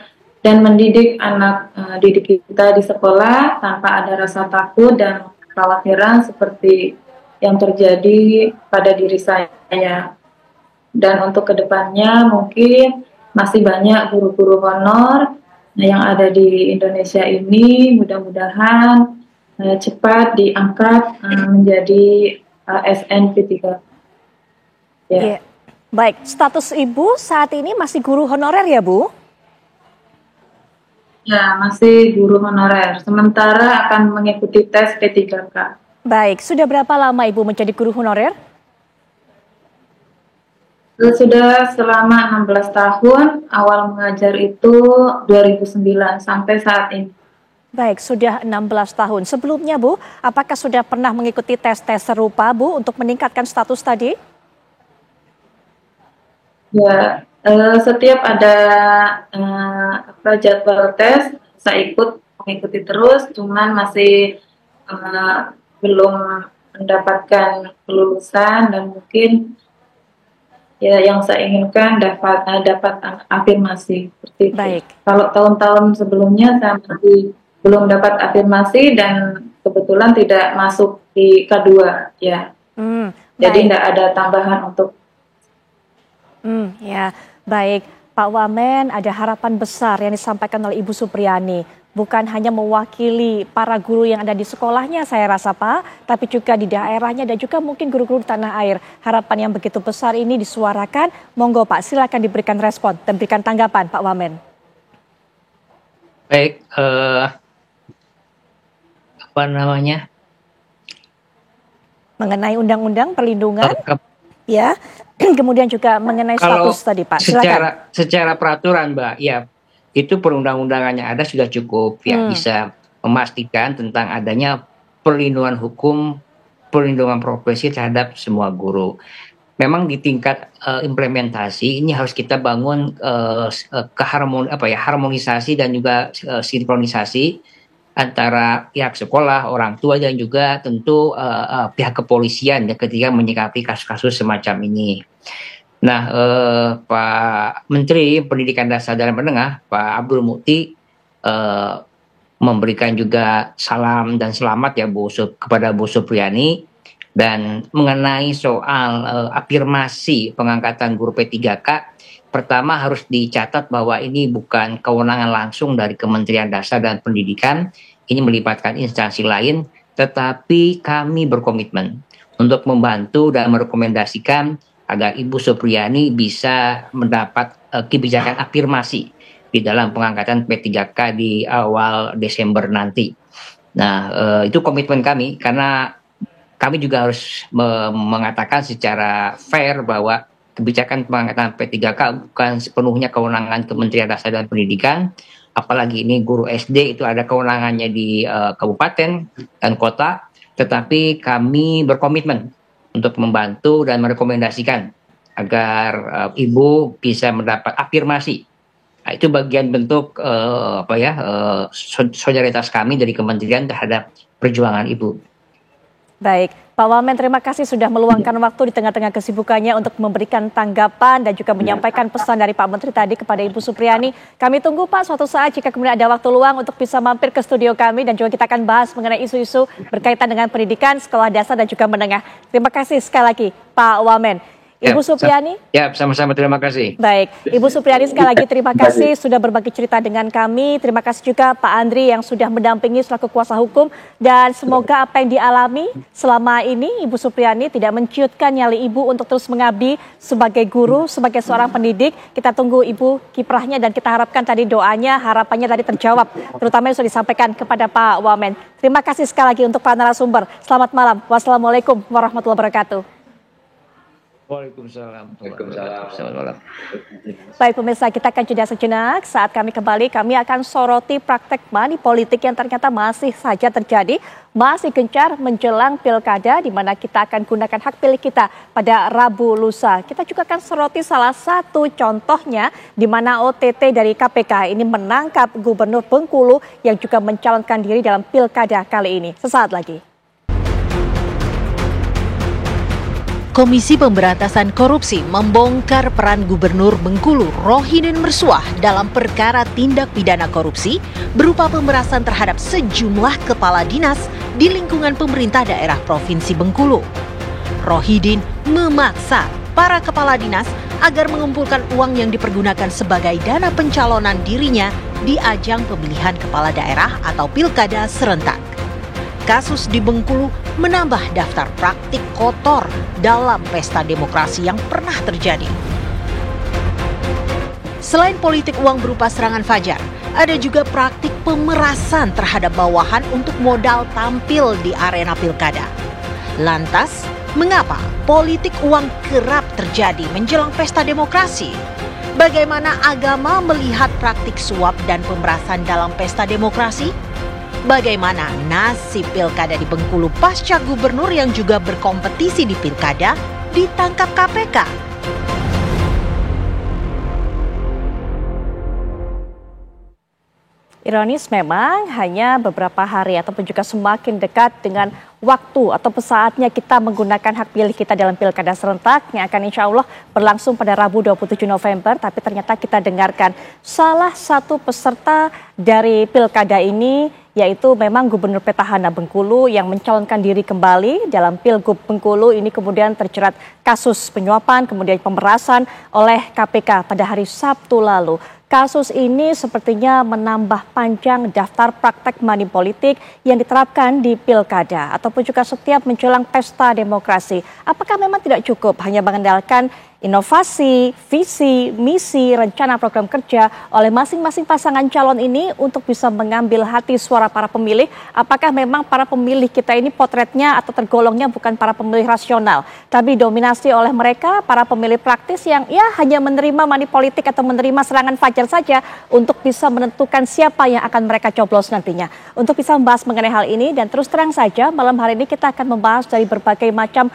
dan mendidik anak didik kita di sekolah tanpa ada rasa takut dan kekhawatiran seperti yang terjadi pada diri saya. Dan untuk kedepannya mungkin masih banyak guru-guru honor yang ada di Indonesia ini, mudah-mudahan cepat diangkat menjadi ASN P3K. Ya. Baik, status Ibu saat ini masih guru honorer ya, Bu? Ya, masih guru honorer. Sementara akan mengikuti tes P3K. Baik, sudah berapa lama Ibu menjadi guru honorer? Sudah selama 16 tahun, awal mengajar itu 2009 sampai saat ini. Baik, sudah 16 tahun. Sebelumnya, Bu, apakah sudah pernah mengikuti tes-tes serupa, Bu, untuk meningkatkan status tadi? Ya, setiap ada jadwal tes, saya mengikuti terus, cuman masih belum mendapatkan kelulusan dan mungkin ya yang saya inginkan dapat afirmasi seperti itu. Baik. Kalau tahun-tahun sebelumnya saya masih belum dapat afirmasi dan kebetulan tidak masuk di K2 ya. Jadi tidak ada tambahan untuk ya, baik. Pak Wamen, ada harapan besar yang disampaikan oleh Ibu Supriyani. Bukan hanya mewakili para guru yang ada di sekolahnya, saya rasa Pak, tapi juga di daerahnya dan juga mungkin guru-guru di tanah air. Harapan yang begitu besar ini disuarakan. Monggo Pak, silakan diberikan respon dan berikan tanggapan Pak Wamen. Baik, apa namanya? Mengenai undang-undang perlindungan, ya. Kemudian juga mengenai status tadi Pak. Silakan. Secara peraturan Mbak, ya itu perundang-undangannya ada sudah cukup ya bisa memastikan tentang adanya perlindungan hukum, perlindungan profesi terhadap semua guru. Memang di tingkat implementasi ini harus kita bangun harmonisasi dan juga sinkronisasi antara pihak sekolah, orang tua dan juga tentu pihak kepolisian ya ketika menyikapi kasus-kasus semacam ini. Nah, Pak Menteri Pendidikan Dasar dan Menengah, Pak Abdul Mukti memberikan juga salam dan selamat ya kepada Bu Supriyani dan mengenai soal afirmasi pengangkatan guru P3K. Pertama harus dicatat bahwa ini bukan kewenangan langsung dari Kementerian Dasar dan Pendidikan, ini melibatkan instansi lain, tetapi kami berkomitmen untuk membantu dan merekomendasikan agar Ibu Supriyani bisa mendapat kebijakan afirmasi di dalam pengangkatan P3K di awal Desember nanti. Nah, itu komitmen kami karena kami juga harus mengatakan secara fair bahwa kebijakan pengangkatan P3K bukan sepenuhnya kewenangan Kementerian Dasar dan Pendidikan, apalagi ini guru SD itu ada kewenangannya di kabupaten dan kota, tetapi kami berkomitmen untuk membantu dan merekomendasikan agar Ibu bisa mendapat afirmasi. Nah, itu bagian bentuk solidaritas kami dari Kementerian terhadap perjuangan Ibu. Baik, Pak Wamen, terima kasih sudah meluangkan waktu di tengah-tengah kesibukannya untuk memberikan tanggapan dan juga menyampaikan pesan dari Pak Menteri tadi kepada Ibu Supriyani. Kami tunggu Pak suatu saat jika kemudian ada waktu luang untuk bisa mampir ke studio kami dan juga kita akan bahas mengenai isu-isu berkaitan dengan pendidikan, sekolah dasar dan juga menengah. Terima kasih sekali lagi Pak Wamen. Ibu Supriyani? Ya, sama-sama, terima kasih. Baik, Ibu Supriyani sekali lagi terima kasih sudah berbagi cerita dengan kami. Terima kasih juga Pak Andri yang sudah mendampingi selaku kuasa hukum. Dan semoga apa yang dialami selama ini Ibu Supriyani tidak menciutkan nyali Ibu untuk terus mengabdi sebagai guru, sebagai seorang pendidik. Kita tunggu Ibu kiprahnya dan kita harapkan tadi doanya, harapannya tadi terjawab. Terutama yang sudah disampaikan kepada Pak Wamen. Terima kasih sekali lagi untuk para narasumber. Selamat malam. Wassalamualaikum warahmatullahi wabarakatuh. Waalaikumsalam. Selamat malam. Baik pemirsa, kita akan jeda sejenak. Saat kami kembali, kami akan soroti praktek money politik yang ternyata masih saja terjadi, masih gencar menjelang pilkada, di mana kita akan gunakan hak pilih kita pada Rabu lusa. Kita juga akan soroti salah satu contohnya, di mana OTT dari KPK ini menangkap Gubernur Bengkulu yang juga mencalonkan diri dalam pilkada kali ini. Sesaat lagi. Komisi Pemberantasan Korupsi membongkar peran Gubernur Bengkulu Rohidin Mersuah dalam perkara tindak pidana korupsi berupa pemerasan terhadap sejumlah kepala dinas di lingkungan pemerintah daerah Provinsi Bengkulu. Rohidin memaksa para kepala dinas agar mengumpulkan uang yang dipergunakan sebagai dana pencalonan dirinya di ajang pemilihan kepala daerah atau pilkada serentak. Kasus di Bengkulu menambah daftar praktik kotor dalam pesta demokrasi yang pernah terjadi. Selain politik uang berupa serangan fajar, ada juga praktik pemerasan terhadap bawahan untuk modal tampil di arena pilkada. Lantas, mengapa politik uang kerap terjadi menjelang pesta demokrasi? Bagaimana agama melihat praktik suap dan pemerasan dalam pesta demokrasi? Bagaimana nasib pilkada di Bengkulu pasca gubernur yang juga berkompetisi di pilkada ditangkap KPK? Ironis memang hanya beberapa hari ataupun juga semakin dekat dengan waktu atau saatnya kita menggunakan hak pilih kita dalam pilkada serentak yang akan insya Allah berlangsung pada Rabu 27 November. Tapi ternyata kita dengarkan salah satu peserta dari pilkada ini, yaitu memang Gubernur Petahana Bengkulu yang mencalonkan diri kembali dalam Pilgub Bengkulu ini kemudian terjerat kasus penyuapan kemudian pemerasan oleh KPK pada hari Sabtu lalu. Kasus ini sepertinya menambah panjang daftar praktek money politik yang diterapkan di pilkada ataupun juga setiap menjelang pesta demokrasi. Apakah memang tidak cukup hanya mengandalkan inovasi, visi, misi, rencana program kerja oleh masing-masing pasangan calon ini untuk bisa mengambil hati suara para pemilih? Apakah memang para pemilih kita ini potretnya atau tergolongnya bukan para pemilih rasional, tapi dominasi oleh mereka para pemilih praktis yang ya hanya menerima money politik atau menerima serangan fajar saja untuk bisa menentukan siapa yang akan mereka coblos nantinya. Untuk bisa membahas mengenai hal ini dan terus terang saja malam hari ini kita akan membahas dari berbagai macam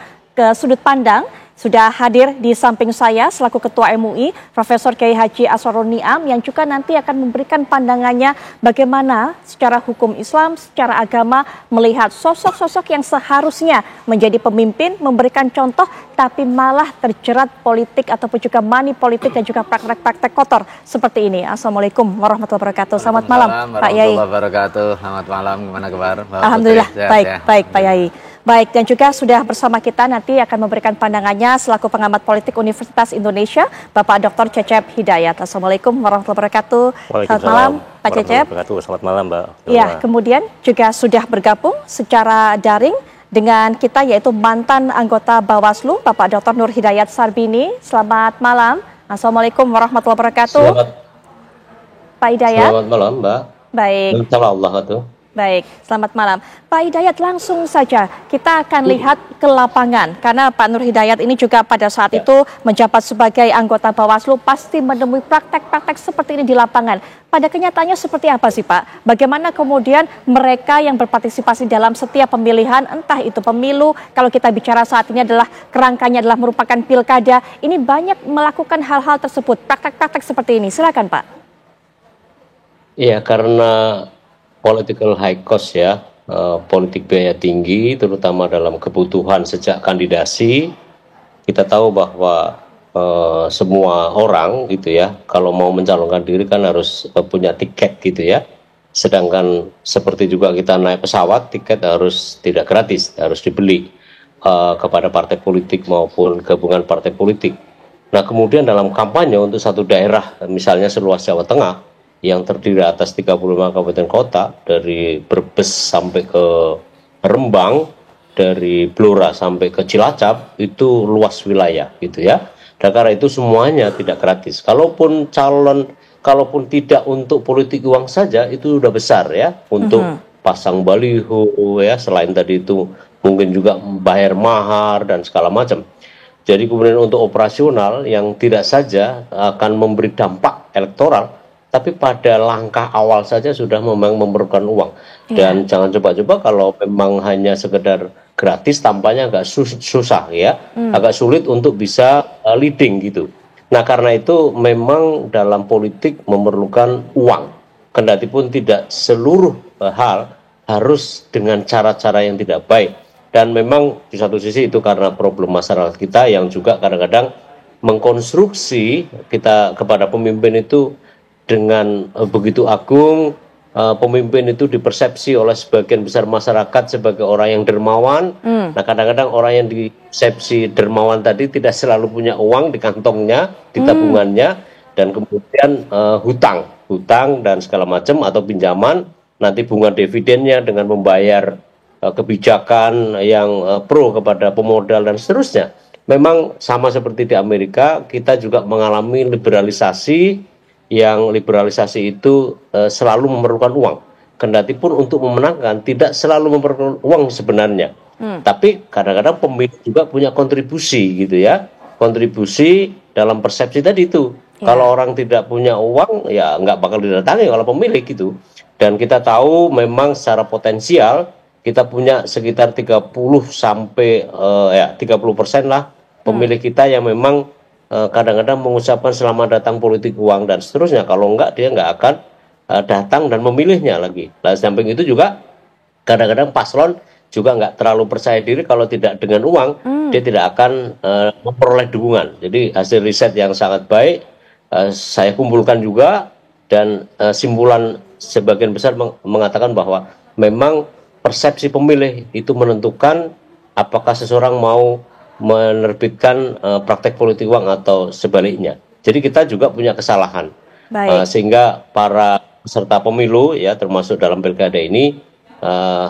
sudut pandang. Sudah hadir di samping saya selaku Ketua MUI, Profesor Kiai Haji Asrorun Niam yang juga nanti akan memberikan pandangannya bagaimana secara hukum Islam, secara agama melihat sosok-sosok yang seharusnya menjadi pemimpin, memberikan contoh, tapi malah terjerat politik ataupun juga money politik dan juga praktek-praktek kotor seperti ini. Assalamualaikum warahmatullahi wabarakatuh. Selamat malam Pak Yai. Selamat malam, gimana kabar? Alhamdulillah, baik Pak Yai. Baik, dan juga sudah bersama kita nanti akan memberikan pandangannya selaku pengamat politik Universitas Indonesia, Bapak Dr. Cecep Hidayat. Assalamualaikum warahmatullahi wabarakatuh. Selamat malam, Pak Cecep. Selamat malam, Mbak. Ya, kemudian juga sudah bergabung secara daring dengan kita yaitu mantan anggota Bawaslu, Bapak Dr. Nur Hidayat Sarbini. Selamat malam. Assalamualaikum warahmatullahi wabarakatuh. Pak Hidayat. Selamat malam, Mbak. Baik. Assalamualaikum. Baik, selamat malam. Pak Hidayat, langsung saja kita akan lihat ke lapangan. Karena Pak Nur Hidayat ini juga pada saat itu menjabat sebagai anggota Bawaslu pasti menemui praktek-praktek seperti ini di lapangan. Pada kenyataannya seperti apa sih Pak? Bagaimana kemudian mereka yang berpartisipasi dalam setiap pemilihan, entah itu pemilu, kalau kita bicara saat ini adalah kerangkanya adalah merupakan pilkada, ini banyak melakukan hal-hal tersebut, praktek-praktek seperti ini. Silakan Pak. Iya, karena political high cost ya, politik biaya tinggi, terutama dalam kebutuhan sejak kandidasi. Kita tahu bahwa semua orang gitu ya, kalau mau mencalonkan diri kan harus punya tiket gitu ya. Sedangkan seperti juga kita naik pesawat, tiket harus tidak gratis, harus dibeli kepada partai politik maupun gabungan partai politik. Nah kemudian dalam kampanye untuk satu daerah, misalnya seluas Jawa Tengah, yang terdiri atas 35 kabupaten kota, dari Brebes sampai ke Rembang, dari Blora sampai ke Cilacap, itu luas wilayah gitu ya. Dan karena itu semuanya tidak gratis. Kalaupun tidak untuk politik uang saja, itu udah besar ya, untuk pasang baliho ya, selain tadi itu mungkin juga bayar mahar dan segala macam. Jadi kemudian untuk operasional yang tidak saja akan memberi dampak elektoral, tapi pada langkah awal saja sudah memang memerlukan uang. Dan jangan coba-coba kalau memang hanya sekedar gratis, tampaknya agak susah ya, agak sulit untuk bisa leading gitu. Nah karena itu memang dalam politik memerlukan uang, kendati pun tidak seluruh hal harus dengan cara-cara yang tidak baik. Dan memang di satu sisi itu karena problem masyarakat kita yang juga kadang-kadang mengkonstruksi kita kepada pemimpin itu dengan begitu agung. Pemimpin itu dipersepsi oleh sebagian besar masyarakat sebagai orang yang dermawan. Nah kadang-kadang orang yang dipersepsi dermawan tadi tidak selalu punya uang di kantongnya, di tabungannya, dan kemudian hutang dan segala macam atau pinjaman, nanti bunga dividennya dengan membayar kebijakan yang pro kepada pemodal dan seterusnya. Memang sama seperti di Amerika, kita juga mengalami liberalisasi, yang liberalisasi itu selalu memerlukan uang. Kendati pun untuk memenangkan tidak selalu memerlukan uang sebenarnya. Tapi kadang-kadang pemilih juga punya kontribusi gitu ya. Kontribusi dalam persepsi tadi itu. Kalau orang tidak punya uang ya nggak bakal didatangi kalau pemilih gitu. Dan kita tahu memang secara potensial kita punya sekitar 30 sampai 30% lah pemilih kita yang memang kadang-kadang mengucapkan selamat datang politik uang dan seterusnya. Kalau enggak dia enggak akan datang dan memilihnya lagi. Nah, samping itu juga kadang-kadang paslon juga enggak terlalu percaya diri kalau tidak dengan uang, dia tidak akan memperoleh dukungan. Jadi hasil riset yang sangat baik saya kumpulkan juga, dan simpulan sebagian besar mengatakan bahwa memang persepsi pemilih itu menentukan apakah seseorang mau menerbitkan praktek politik uang atau sebaliknya. Jadi kita juga punya kesalahan, sehingga para peserta pemilu ya termasuk dalam pilkada ini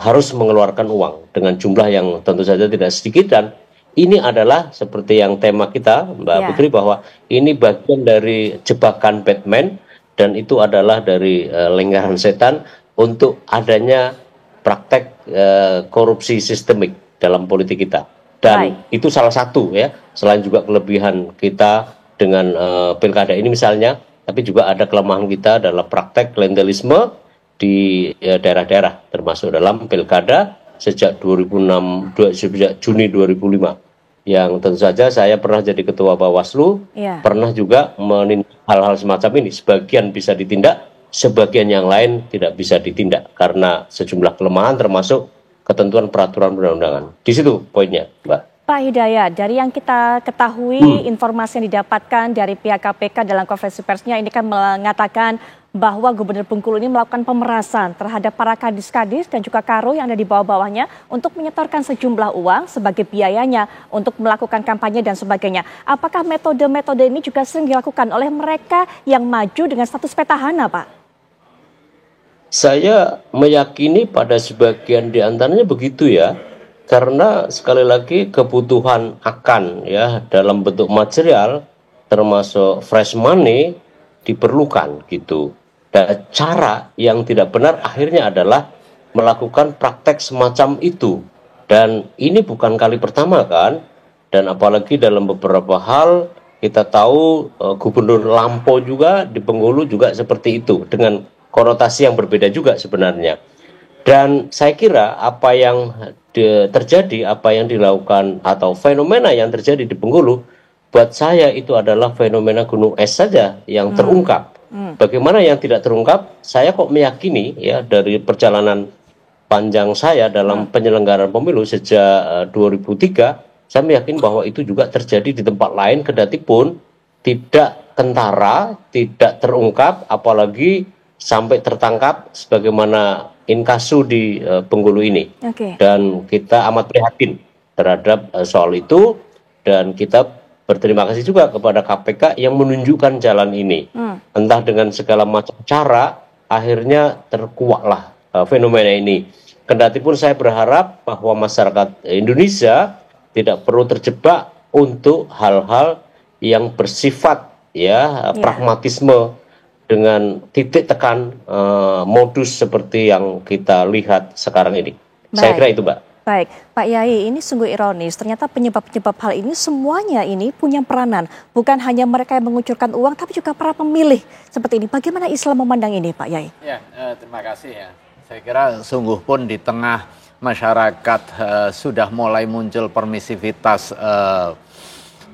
harus mengeluarkan uang dengan jumlah yang tentu saja tidak sedikit. Dan ini adalah seperti yang tema kita Mbak Putri, bahwa ini bagian dari jebakan Batman, dan itu adalah dari lingkaran setan untuk adanya praktek korupsi sistemik dalam politik kita. Dan itu salah satu ya, selain juga kelebihan kita dengan pilkada ini misalnya, tapi juga ada kelemahan kita dalam praktek klientelisme di daerah-daerah, termasuk dalam pilkada sejak sejak Juni 2005, yang tentu saja saya pernah jadi ketua Bawaslu, pernah juga menindak hal-hal semacam ini. Sebagian bisa ditindak, sebagian yang lain tidak bisa ditindak karena sejumlah kelemahan termasuk ketentuan peraturan perundang-undangan. Di situ poinnya, Mbak. Pak Hidayat, dari yang kita ketahui, informasi yang didapatkan dari pihak KPK dalam konferensi persnya ini kan mengatakan bahwa Gubernur Bengkulu ini melakukan pemerasan terhadap para kadis-kadis dan juga karo yang ada di bawah-bawahnya untuk menyetorkan sejumlah uang sebagai biayanya untuk melakukan kampanye dan sebagainya. Apakah metode-metode ini juga sering dilakukan oleh mereka yang maju dengan status petahana, Pak? Saya meyakini pada sebagian di antaranya begitu ya, karena sekali lagi kebutuhan akan ya dalam bentuk material termasuk fresh money diperlukan gitu. Dan cara yang tidak benar akhirnya adalah melakukan praktek semacam itu. Dan ini bukan kali pertama kan, dan apalagi dalam beberapa hal kita tahu Gubernur lampau juga di Bengkulu juga seperti itu, dengan konotasi yang berbeda juga sebenarnya. Dan saya kira apa yang terjadi, apa yang dilakukan atau fenomena yang terjadi di Bengkulu, buat saya itu adalah fenomena gunung es saja yang terungkap. Bagaimana yang tidak terungkap, saya kok meyakini ya dari perjalanan panjang saya dalam penyelenggaraan pemilu sejak 2003, saya yakin bahwa itu juga terjadi di tempat lain, kendati pun tidak kentara, tidak terungkap, apalagi sampai tertangkap sebagaimana inkasu di Bengkulu ini. Dan kita amat prihatin terhadap soal itu, dan kita berterima kasih juga kepada KPK yang menunjukkan jalan ini. Entah dengan segala macam cara, akhirnya terkuaklah fenomena ini. Kendati pun saya berharap bahwa masyarakat Indonesia tidak perlu terjebak untuk hal-hal yang bersifat pragmatisme dengan titik tekan modus seperti yang kita lihat sekarang ini. Saya kira itu, Mbak. Baik, Pak Yai, ini sungguh ironis. Ternyata penyebab-penyebab hal ini semuanya ini punya peranan. Bukan hanya mereka yang mengucurkan uang, tapi juga para pemilih seperti ini. Bagaimana Islam memandang ini, Pak Yai? Ya, terima kasih ya. Saya kira sungguh pun di tengah masyarakat sudah mulai muncul permisivitas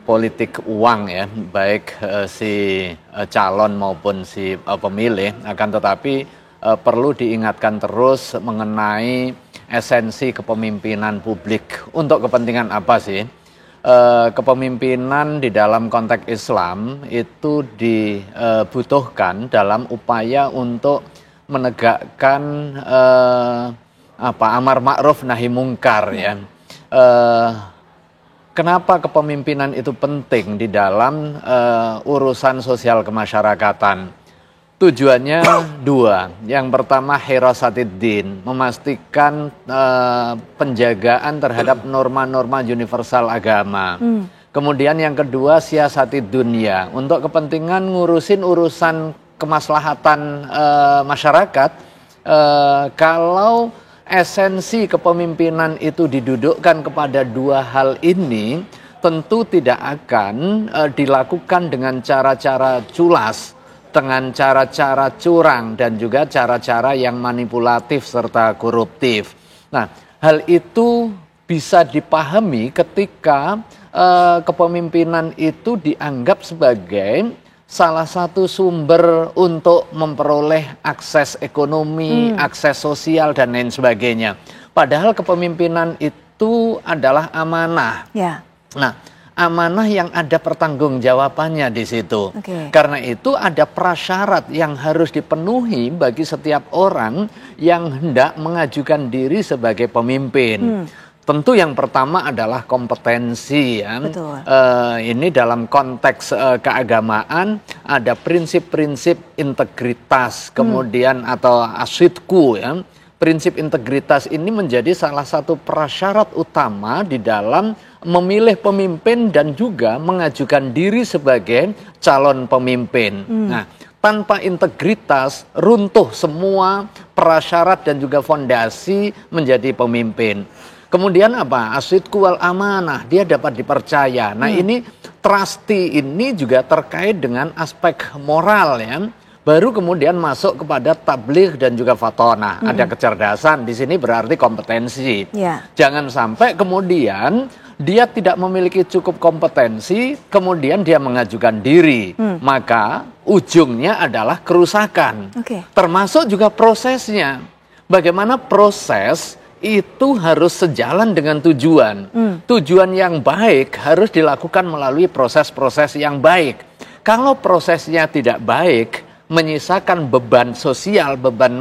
politik uang ya, baik si calon maupun si pemilih. Akan tetapi perlu diingatkan terus mengenai esensi kepemimpinan publik. Untuk kepentingan apa sih? Kepemimpinan di dalam konteks Islam itu dibutuhkan dalam upaya untuk menegakkan amar ma'ruf nahi mungkar ya. Kenapa kepemimpinan itu penting di dalam urusan sosial kemasyarakatan? Tujuannya dua. Yang pertama hirasatiddin, memastikan penjagaan terhadap norma-norma universal agama. Kemudian yang kedua siasatid dunia, untuk kepentingan ngurusin urusan kemaslahatan masyarakat. Kalau esensi kepemimpinan itu didudukkan kepada dua hal ini, tentu tidak akan dilakukan dengan cara-cara culas, dengan cara-cara curang, dan juga cara-cara yang manipulatif serta koruptif. Nah, hal itu bisa dipahami ketika kepemimpinan itu dianggap sebagai salah satu sumber untuk memperoleh akses ekonomi, akses sosial, dan lain sebagainya. Padahal kepemimpinan itu adalah amanah. Nah, amanah yang ada pertanggungjawabannya di situ. Karena itu ada prasyarat yang harus dipenuhi bagi setiap orang yang hendak mengajukan diri sebagai pemimpin. Tentu yang pertama adalah kompetensi ya. Ini dalam konteks keagamaan ada prinsip-prinsip integritas, kemudian atau asyidku ya. Prinsip integritas ini menjadi salah satu prasyarat utama di dalam memilih pemimpin dan juga mengajukan diri sebagai calon pemimpin. Nah, tanpa integritas runtuh semua prasyarat dan juga fondasi menjadi pemimpin. Kemudian apa? Asyidku wal amanah, dia dapat dipercaya. Nah, ini trusty ini juga terkait dengan aspek moral ya. Baru kemudian masuk kepada tabligh dan juga fatonah. Ada kecerdasan, di sini berarti kompetensi. Jangan sampai kemudian dia tidak memiliki cukup kompetensi, kemudian dia mengajukan diri. Maka ujungnya adalah kerusakan. Termasuk juga prosesnya. Bagaimana proses itu harus sejalan dengan tujuan. Tujuan yang baik harus dilakukan melalui proses-proses yang baik. Kalau prosesnya tidak baik, menyisakan beban sosial, beban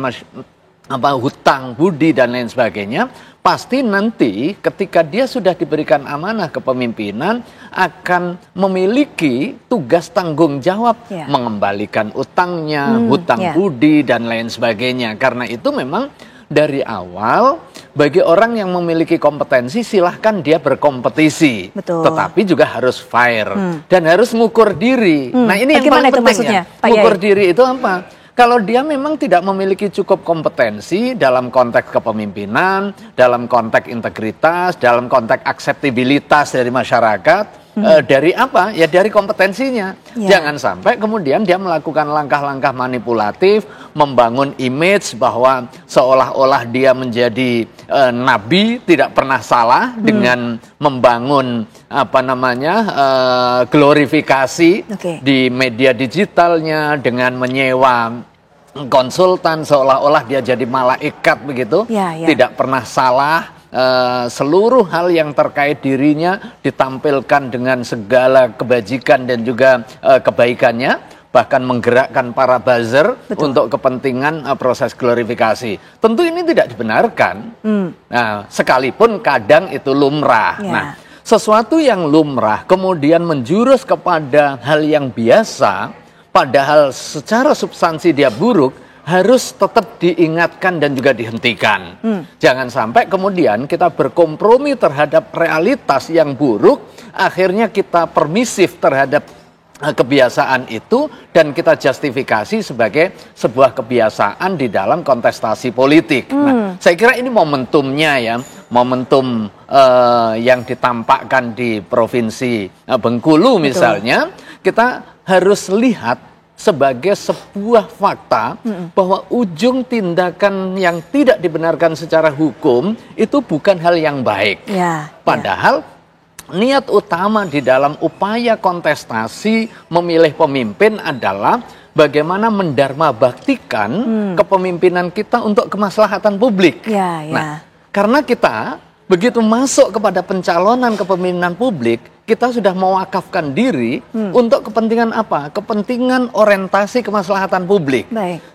hutang budi dan lain sebagainya, pasti nanti ketika dia sudah diberikan amanah kepemimpinan akan memiliki tugas tanggung jawab mengembalikan utangnya, hutang budi dan lain sebagainya. Karena itu memang dari awal bagi orang yang memiliki kompetensi silahkan dia berkompetisi, tetapi juga harus fair dan harus mengukur diri. Nah, ini yang paling pentingnya. Mengukur diri itu apa? Kalau dia memang tidak memiliki cukup kompetensi dalam konteks kepemimpinan, dalam konteks integritas, dalam konteks akseptabilitas dari masyarakat, dari apa? Ya dari kompetensinya. Jangan sampai kemudian dia melakukan langkah-langkah manipulatif, membangun image bahwa seolah-olah dia menjadi nabi, tidak pernah salah dengan membangun glorifikasi di media digitalnya dengan menyewa konsultan, seolah-olah dia jadi malaikat begitu, tidak pernah salah. Seluruh hal yang terkait dirinya ditampilkan dengan segala kebajikan dan juga kebaikannya, bahkan menggerakkan para buzzer untuk kepentingan proses glorifikasi. Tentu ini tidak dibenarkan. Nah, sekalipun kadang itu lumrah. Nah, sesuatu yang lumrah kemudian menjurus kepada hal yang biasa, padahal secara substansi dia buruk, harus tetap diingatkan dan juga dihentikan. Jangan sampai kemudian kita berkompromi terhadap realitas yang buruk, akhirnya kita permisif terhadap kebiasaan itu dan kita justifikasi sebagai sebuah kebiasaan di dalam kontestasi politik. Nah, saya kira ini momentumnya ya, momentum yang ditampakkan di Provinsi Bengkulu misalnya, kita harus lihat sebagai sebuah fakta bahwa ujung tindakan yang tidak dibenarkan secara hukum itu bukan hal yang baik. Padahal niat utama di dalam upaya kontestasi memilih pemimpin adalah bagaimana mendharma baktikan kepemimpinan kita untuk kemaslahatan publik. Nah, karena kita begitu masuk kepada pencalonan kepemimpinan publik, kita sudah mewakafkan diri untuk kepentingan apa? Kepentingan orientasi kemaslahatan publik.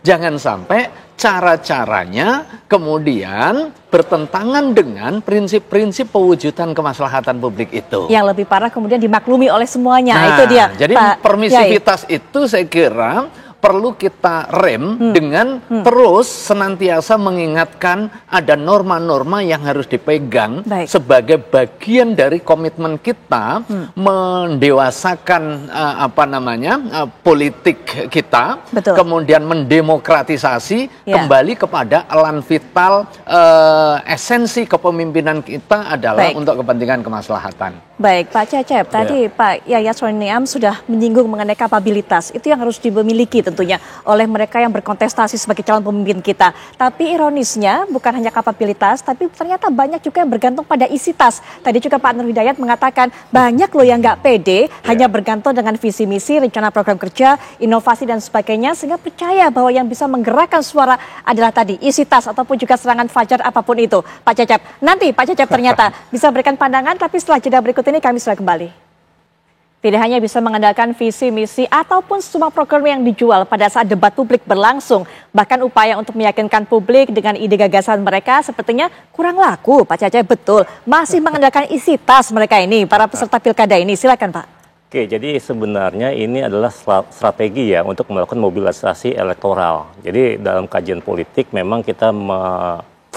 Jangan sampai cara-caranya kemudian bertentangan dengan prinsip-prinsip pewujudan kemaslahatan publik itu. Yang lebih parah kemudian dimaklumi oleh semuanya. Nah, itu dia. Jadi permisivitas itu saya kira perlu kita rem dengan terus senantiasa mengingatkan ada norma-norma yang harus dipegang sebagai bagian dari komitmen kita mendewasakan politik kita, kemudian mendemokratisasi kembali kepada elan vital esensi kepemimpinan kita adalah untuk kepentingan kemaslahatan. Baik, Pak Cecep, tadi Pak Yayat Soniam sudah menyinggung mengenai kapabilitas. Itu yang harus dimiliki tentunya oleh mereka yang berkontestasi sebagai calon pemimpin kita. Tapi ironisnya bukan hanya kapabilitas, tapi ternyata banyak juga yang bergantung pada isi tas. Tadi juga Pak Nur Hidayat mengatakan banyak loh yang nggak pede, hanya bergantung dengan visi misi, rencana program kerja, inovasi dan sebagainya, sehingga percaya bahwa yang bisa menggerakkan suara adalah tadi isi tas ataupun juga serangan fajar apapun itu. Pak Cecep, nanti Pak Cecep ternyata bisa berikan pandangan, tapi setelah jeda berikut ini kami sudah kembali. Tidak hanya bisa mengandalkan visi, misi, ataupun semua program yang dijual pada saat debat publik berlangsung. Bahkan upaya untuk meyakinkan publik dengan ide gagasan mereka sepertinya kurang laku, Pak Cecep, betul. Masih mengandalkan isi tas mereka ini, para peserta pilkada ini. Silakan, Pak. Oke, jadi sebenarnya ini adalah strategi ya untuk melakukan mobilisasi elektoral. Jadi dalam kajian politik memang kita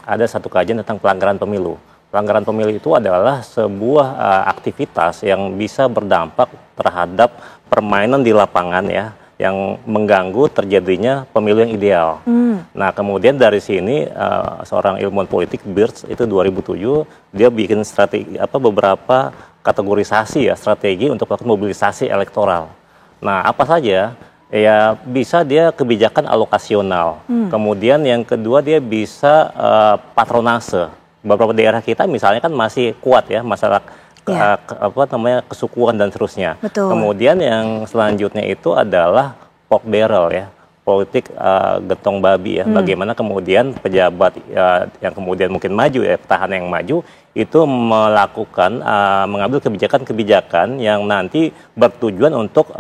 ada satu kajian tentang pelanggaran pemilu. Pelanggaran pemilu itu adalah sebuah aktivitas yang bisa berdampak terhadap permainan di lapangan ya, yang mengganggu terjadinya pemilu yang ideal. Nah, kemudian dari sini seorang ilmuwan politik Birch itu 2007 dia bikin strategi beberapa kategorisasi ya, strategi untuk melakukan mobilisasi elektoral. Nah, apa saja? Ya bisa dia kebijakan alokasional. Kemudian yang kedua dia bisa patronase. Beberapa daerah kita misalnya kan masih kuat ya masalah kesukuan dan seterusnya. Kemudian yang selanjutnya itu adalah pork barrel ya, politik gentong babi ya. Bagaimana kemudian pejabat yang kemudian mungkin maju ya, petahana yang maju itu melakukan mengambil kebijakan-kebijakan yang nanti bertujuan untuk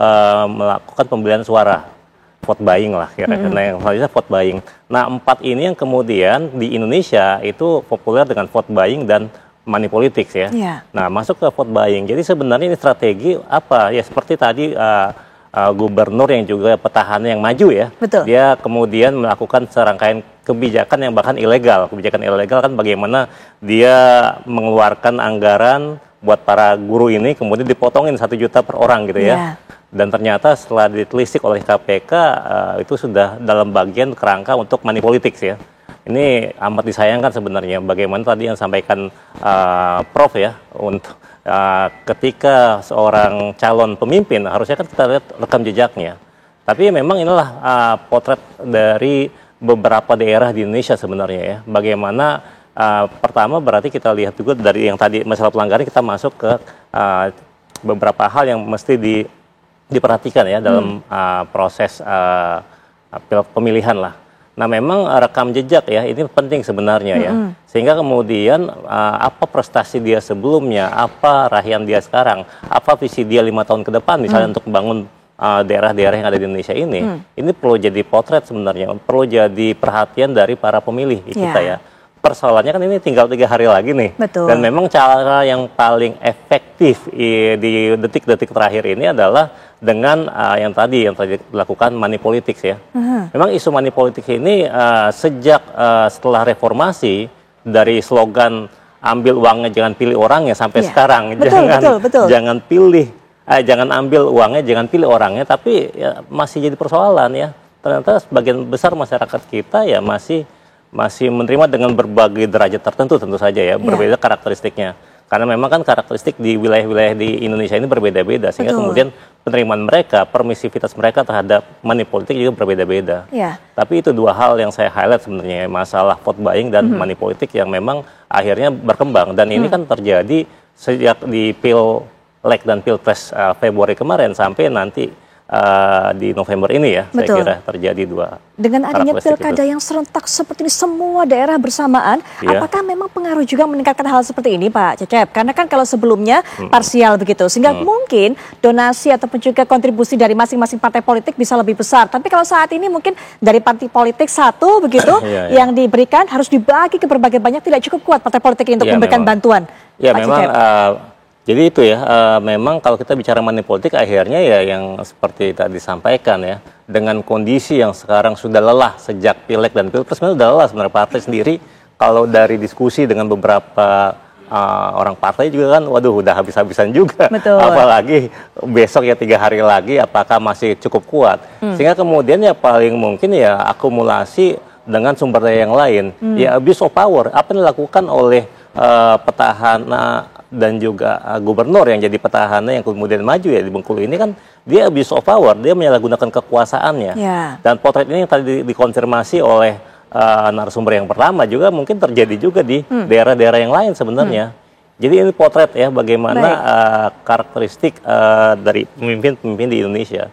melakukan pembelian suara. Vote buying lah kira-kira, yang selanjutnya vote buying. Nah, 4 ini yang kemudian di Indonesia itu populer dengan vote buying dan money politics ya. Nah, masuk ke vote buying. Jadi sebenarnya ini strategi apa ya, seperti tadi gubernur yang juga petahana yang maju ya. Dia kemudian melakukan serangkaian kebijakan yang bahkan ilegal. Kebijakan ilegal kan bagaimana dia mengeluarkan anggaran buat para guru ini kemudian dipotongin 1 juta per orang gitu ya. Dan ternyata setelah ditelisik oleh KPK itu sudah dalam bagian kerangka untuk money politics ya. Ini amat disayangkan sebenarnya bagaimana tadi yang sampaikan Prof ya, untuk ketika seorang calon pemimpin harusnya kan kita lihat rekam jejaknya. Tapi memang inilah potret dari beberapa daerah di Indonesia sebenarnya ya. Bagaimana pertama berarti kita lihat juga dari yang tadi masalah pelanggaran, kita masuk ke beberapa hal yang mesti diperhatikan ya dalam proses pemilihan lah. Nah memang rekam jejak ya ini penting sebenarnya ya, sehingga kemudian apa prestasi dia sebelumnya, apa raihan dia sekarang, apa visi dia 5 tahun ke depan misalnya untuk membangun daerah-daerah yang ada di Indonesia ini perlu jadi potret sebenarnya, perlu jadi perhatian dari para pemilih kita ya. Persoalannya kan ini tinggal 3 hari lagi nih. Betul. Dan memang cara yang paling efektif di detik-detik terakhir ini adalah dengan yang tadi dilakukan money politics ya. Memang isu money politics ini sejak setelah reformasi dari slogan ambil uangnya jangan pilih orangnya sampai sekarang betul. jangan pilih jangan ambil uangnya jangan pilih orangnya, tapi ya, masih jadi persoalan ya. Ternyata sebagian besar masyarakat kita ya masih menerima dengan berbagai derajat tertentu tentu saja ya, berbeda karakteristiknya. Karena memang kan karakteristik di wilayah-wilayah di Indonesia ini berbeda-beda, sehingga kemudian penerimaan mereka, permisivitas mereka terhadap money politik juga berbeda-beda. Tapi itu 2 hal yang saya highlight sebenarnya, masalah vote buying dan money politik yang memang akhirnya berkembang. Dan ini kan terjadi sejak di Pileg dan Pilpres Februari kemarin sampai nanti di November ini ya, saya kira terjadi 2. Dengan adanya pilkada yang serentak seperti ini semua daerah bersamaan, apakah memang pengaruh juga meningkatkan hal seperti ini Pak Cecep? Karena kan kalau sebelumnya parsial begitu, sehingga mungkin donasi ataupun juga kontribusi dari masing-masing partai politik bisa lebih besar. Tapi kalau saat ini mungkin dari partai politik satu begitu yang diberikan harus dibagi ke berbagai banyak, tidak cukup kuat partai politik ini untuk memberikan bantuan. Ya memang jadi itu ya, memang kalau kita bicara money politik akhirnya ya yang seperti tadi disampaikan ya, dengan kondisi yang sekarang sudah lelah sejak Pileg dan Pilpres, sebenarnya sudah lelah sebenarnya partai sendiri. Kalau dari diskusi dengan beberapa orang partai juga kan, waduh udah habis-habisan juga. Apalagi besok ya 3 hari lagi, apakah masih cukup kuat? Sehingga kemudian ya paling mungkin ya akumulasi dengan sumber daya yang lain. Ya abuse of power, apa yang dilakukan oleh petahana dan juga gubernur yang jadi petahana yang kemudian maju ya di Bengkulu ini kan, dia abuse of power, dia menyalahgunakan kekuasaannya. Dan potret ini yang tadi dikonfirmasi oleh narasumber yang pertama juga mungkin terjadi juga di daerah-daerah yang lain sebenarnya. Jadi ini potret ya bagaimana karakteristik dari pemimpin-pemimpin di Indonesia.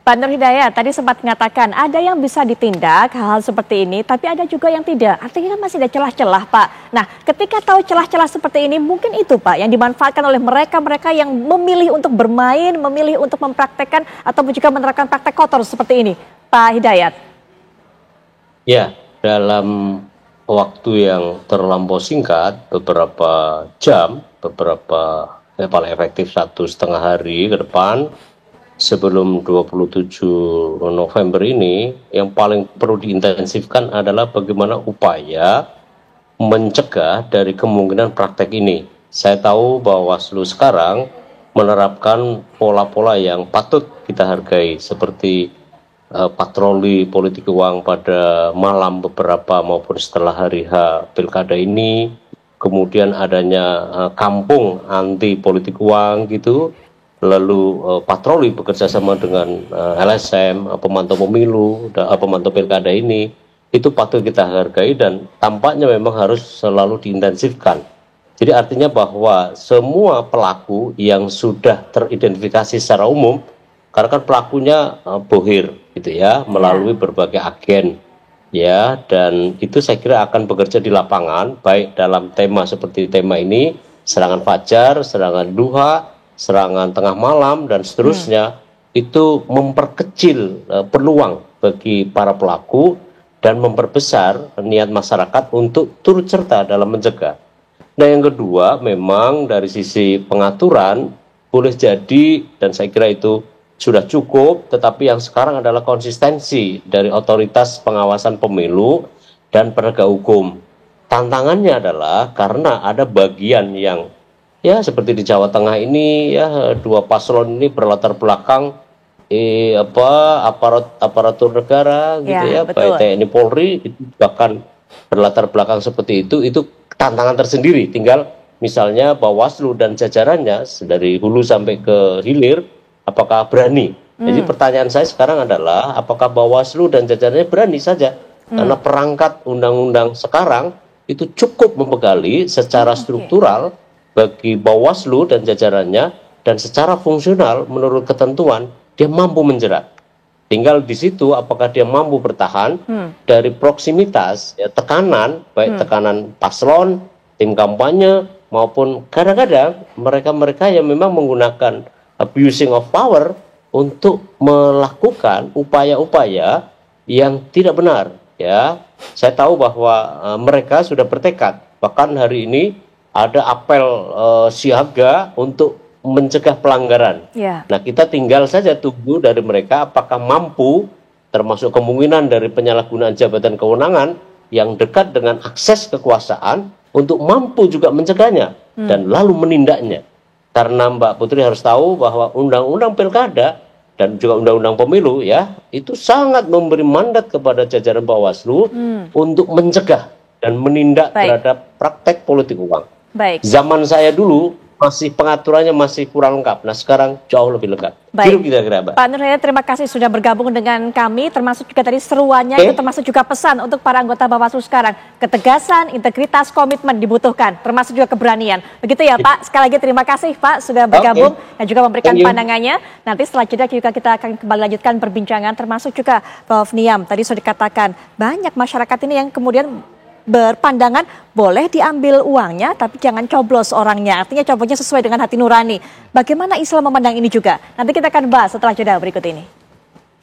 Pak Nur Hidayat tadi sempat mengatakan ada yang bisa ditindak hal-hal seperti ini, tapi ada juga yang tidak. Artinya kan masih ada celah-celah, Pak. Nah, ketika tahu celah-celah seperti ini, mungkin itu, Pak, yang dimanfaatkan oleh mereka yang memilih untuk bermain, memilih untuk mempraktekkan atau juga menerapkan praktek kotor seperti ini, Pak Hidayat. Ya, dalam waktu yang terlampau singkat, beberapa jam, paling efektif 1,5 hari ke depan, sebelum 27 November ini, yang paling perlu diintensifkan adalah bagaimana upaya mencegah dari kemungkinan praktek ini. Saya tahu bahwa Bawaslu sekarang menerapkan pola-pola yang patut kita hargai, seperti patroli politik uang pada malam beberapa maupun setelah hari H Pilkada ini, kemudian adanya kampung anti politik uang gitu, lalu patroli bekerja sama dengan LSM, pemantau pemilu, pemantau pilkada ini, itu patut kita hargai dan tampaknya memang harus selalu diintensifkan. Jadi artinya bahwa semua pelaku yang sudah teridentifikasi secara umum, karena kan pelakunya bohir gitu ya, melalui berbagai agen ya, dan itu saya kira akan bekerja di lapangan, baik dalam tema seperti tema ini, serangan fajar, serangan duha, serangan tengah malam dan seterusnya, itu memperkecil peluang bagi para pelaku dan memperbesar niat masyarakat untuk turut serta dalam mencegah. Nah yang kedua, memang dari sisi pengaturan boleh jadi, dan saya kira itu sudah cukup, tetapi yang sekarang adalah konsistensi dari otoritas pengawasan pemilu dan penegak hukum. Tantangannya apalagi karena ada bagian yang ya seperti di Jawa Tengah ini ya, 2 paslon ini berlatar belakang aparatur negara gitu ya, baik TNI Polri, bahkan berlatar belakang seperti itu tantangan tersendiri. Tinggal misalnya Bawaslu dan jajarannya dari hulu sampai ke hilir apakah berani. Jadi pertanyaan saya sekarang adalah apakah Bawaslu dan jajarannya berani saja, karena perangkat undang-undang sekarang itu cukup membegali secara struktural bagi Bawaslu dan jajarannya, dan secara fungsional menurut ketentuan dia mampu menjerat. Tinggal di situ apakah dia mampu bertahan dari proksimitas, ya, tekanan, baik tekanan paslon, tim kampanye, maupun kadang-kadang mereka-mereka yang memang menggunakan abusing of power untuk melakukan upaya-upaya yang tidak benar. Ya, saya tahu bahwa mereka sudah bertekad. Bahkan hari ini ada apel siaga untuk mencegah pelanggaran. Nah, kita tinggal saja tunggu dari mereka apakah mampu, termasuk kemungkinan dari penyalahgunaan jabatan kewenangan yang dekat dengan akses kekuasaan untuk mampu juga mencegahnya dan lalu menindaknya. Karena Mbak Putri harus tahu bahwa undang-undang pilkada dan juga undang-undang pemilu, ya, itu sangat memberi mandat kepada jajaran Bawaslu untuk mencegah dan menindak terhadap praktek politik uang. Zaman saya dulu masih pengaturannya masih kurang lengkap. Nah, sekarang jauh lebih lengkap. Kira-kira, Mbak. Pak Nur Hidayat, terima kasih sudah bergabung dengan kami, termasuk juga tadi seruannya, itu termasuk juga pesan untuk para anggota Bawaslu sekarang. Ketegasan, integritas, komitmen dibutuhkan, termasuk juga keberanian. Begitu ya, Pak. Sekali lagi terima kasih, Pak, sudah bergabung dan juga memberikan pandangannya. Nanti setelah jeda juga kita akan kembali lanjutkan perbincangan, termasuk juga Prof. Niam. Tadi sudah dikatakan, banyak masyarakat ini yang kemudian berpandangan boleh diambil uangnya tapi jangan coblos orangnya, artinya coblosnya sesuai dengan hati nurani. Bagaimana Islam memandang ini juga? Nanti kita akan bahas setelah jeda berikut ini.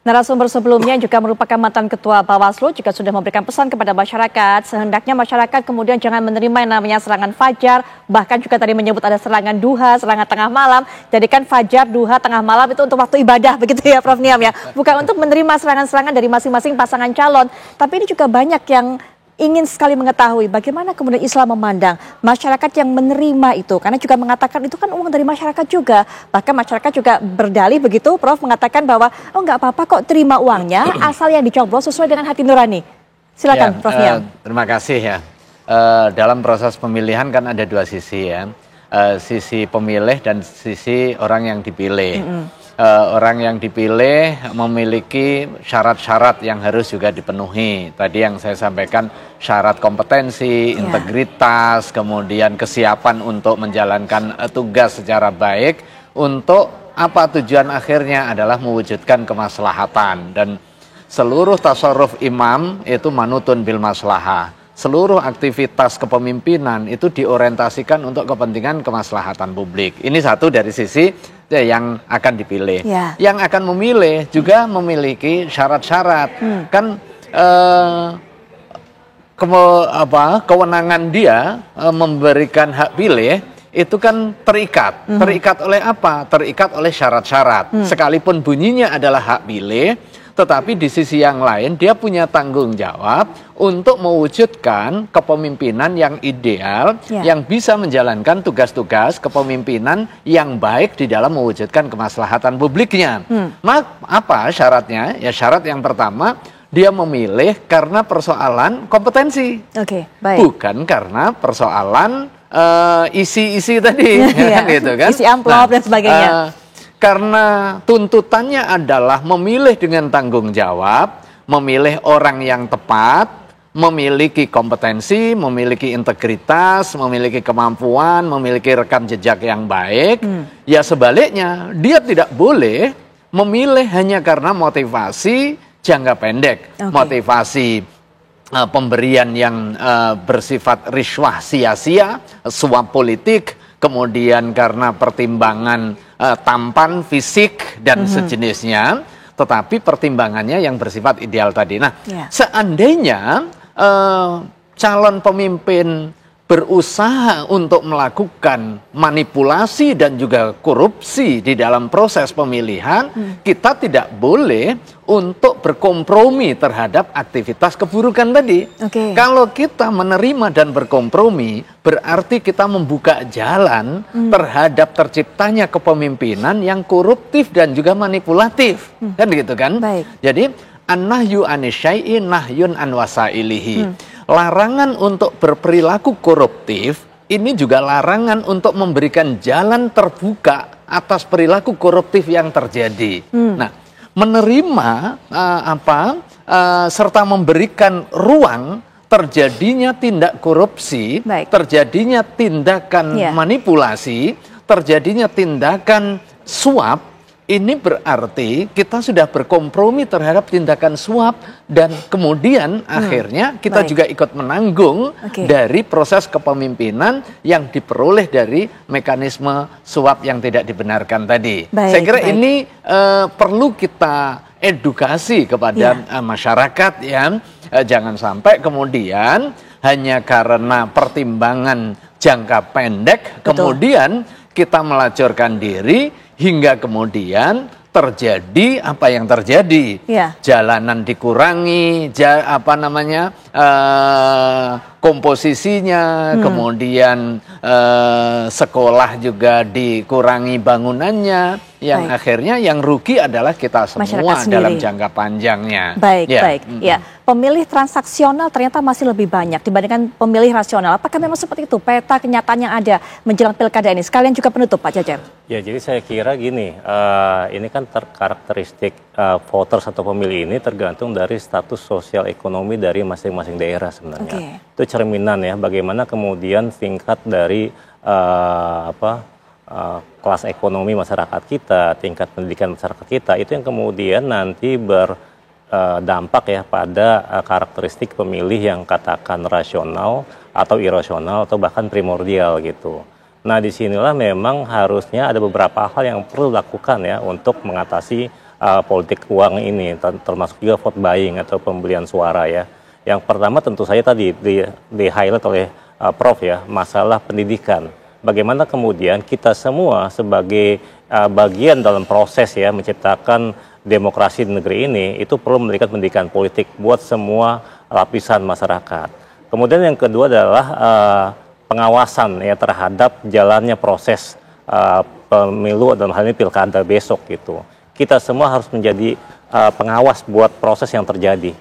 Narasumber sebelumnya juga merupakan mantan Ketua Bawaslu, juga sudah memberikan pesan kepada masyarakat, sehendaknya masyarakat kemudian jangan menerima yang namanya serangan fajar, bahkan juga tadi menyebut ada serangan duha, serangan tengah malam, jadikan fajar, duha, tengah malam itu untuk waktu ibadah, begitu ya Prof. Niam ya, bukan untuk menerima serangan-serangan dari masing-masing pasangan calon. Tapi ini juga banyak yang ingin sekali mengetahui bagaimana kemudian Islam memandang masyarakat yang menerima itu, karena juga mengatakan itu kan uang dari masyarakat juga, bahkan masyarakat juga berdalih begitu, Prof, mengatakan bahwa oh nggak apa-apa kok terima uangnya asal yang dicoblos sesuai dengan hati nurani. Silakan, Prof. Niam. Terima kasih ya. Dalam proses pemilihan kan ada dua sisi ya, sisi pemilih dan sisi orang yang dipilih. Orang yang dipilih memiliki syarat-syarat yang harus juga dipenuhi. Tadi yang saya sampaikan, syarat kompetensi, integritas, kemudian kesiapan untuk menjalankan tugas secara baik, untuk apa tujuan akhirnya adalah mewujudkan kemaslahatan. Dan seluruh tasarruf imam itu manutun bil maslahah. Seluruh aktivitas kepemimpinan itu diorientasikan untuk kepentingan kemaslahatan publik. Ini satu dari sisi yang akan dipilih. Yang akan memilih juga memiliki syarat-syarat. Kan kewenangan dia memberikan hak pilih itu kan terikat. Terikat oleh apa? Terikat oleh syarat-syarat. Sekalipun bunyinya adalah hak pilih, tetapi di sisi yang lain dia punya tanggung jawab untuk mewujudkan kepemimpinan yang ideal, yang bisa menjalankan tugas-tugas kepemimpinan yang baik di dalam mewujudkan kemaslahatan publiknya. Apa syaratnya? Ya, syarat yang pertama, dia memilih karena persoalan kompetensi, bukan karena persoalan isi-isi tadi, gitu kan? Isi amplop dan sebagainya. Karena tuntutannya adalah memilih dengan tanggung jawab, memilih orang yang tepat, memiliki kompetensi, memiliki integritas, memiliki kemampuan, memiliki rekam jejak yang baik. Ya sebaliknya, dia tidak boleh memilih hanya karena motivasi jangka pendek, motivasi pemberian yang bersifat riswah sia-sia, suap politik, kemudian karena pertimbangan tampan, fisik, dan sejenisnya, tetapi pertimbangannya yang bersifat ideal tadi. Nah, seandainya calon pemimpin berusaha untuk melakukan manipulasi dan juga korupsi di dalam proses pemilihan, kita tidak boleh untuk berkompromi terhadap aktivitas keburukan tadi. Kalau kita menerima dan berkompromi, berarti kita membuka jalan terhadap terciptanya kepemimpinan yang koruptif dan juga manipulatif. Kan gitu kan? Jadi, an-nahyu anisyai'i nahyun an wasailihi. Larangan untuk berperilaku koruptif ini juga larangan untuk memberikan jalan terbuka atas perilaku koruptif yang terjadi. Nah, menerima serta memberikan ruang terjadinya tindak korupsi, terjadinya tindakan manipulasi, terjadinya tindakan suap, ini berarti kita sudah berkompromi terhadap tindakan suap dan kemudian akhirnya kita juga ikut menanggung dari proses kepemimpinan yang diperoleh dari mekanisme suap yang tidak dibenarkan tadi. Saya kira ini perlu kita edukasi kepada masyarakat ya. Jangan sampai kemudian hanya karena pertimbangan jangka pendek kemudian kita melacurkan diri hingga kemudian terjadi apa yang terjadi. Jalanan dikurangi, komposisinya, kemudian sekolah juga dikurangi bangunannya, yang akhirnya yang rugi adalah kita semua dalam jangka panjangnya. Baik. Pemilih transaksional ternyata masih lebih banyak dibandingkan pemilih rasional. Apakah memang seperti itu peta kenyataan yang ada menjelang pilkada ini? Sekalian juga penutup, Pak Cecep. Ya, jadi saya kira gini, ini kan karakteristik voters atau pemilih ini tergantung dari status sosial ekonomi dari masing-masing daerah sebenarnya. Itu cerminan ya, bagaimana kemudian tingkat dari kelas ekonomi masyarakat kita, tingkat pendidikan masyarakat kita, itu yang kemudian nanti berdampak ya pada karakteristik pemilih yang katakan rasional atau irasional atau bahkan primordial gitu. Nah, disinilah memang harusnya ada beberapa hal yang perlu dilakukan ya untuk mengatasi politik uang ini, termasuk juga vote buying atau pembelian suara ya. Yang pertama tentu saja tadi di-highlight oleh Prof ya, masalah pendidikan. Bagaimana kemudian kita semua sebagai bagian dalam proses ya menciptakan demokrasi di negeri ini itu perlu memberikan pendidikan politik buat semua lapisan masyarakat. Kemudian yang kedua adalah pengawasan ya terhadap jalannya proses pemilu dalam hal ini pilkada besok gitu. Kita semua harus menjadi pengawas buat proses yang terjadi.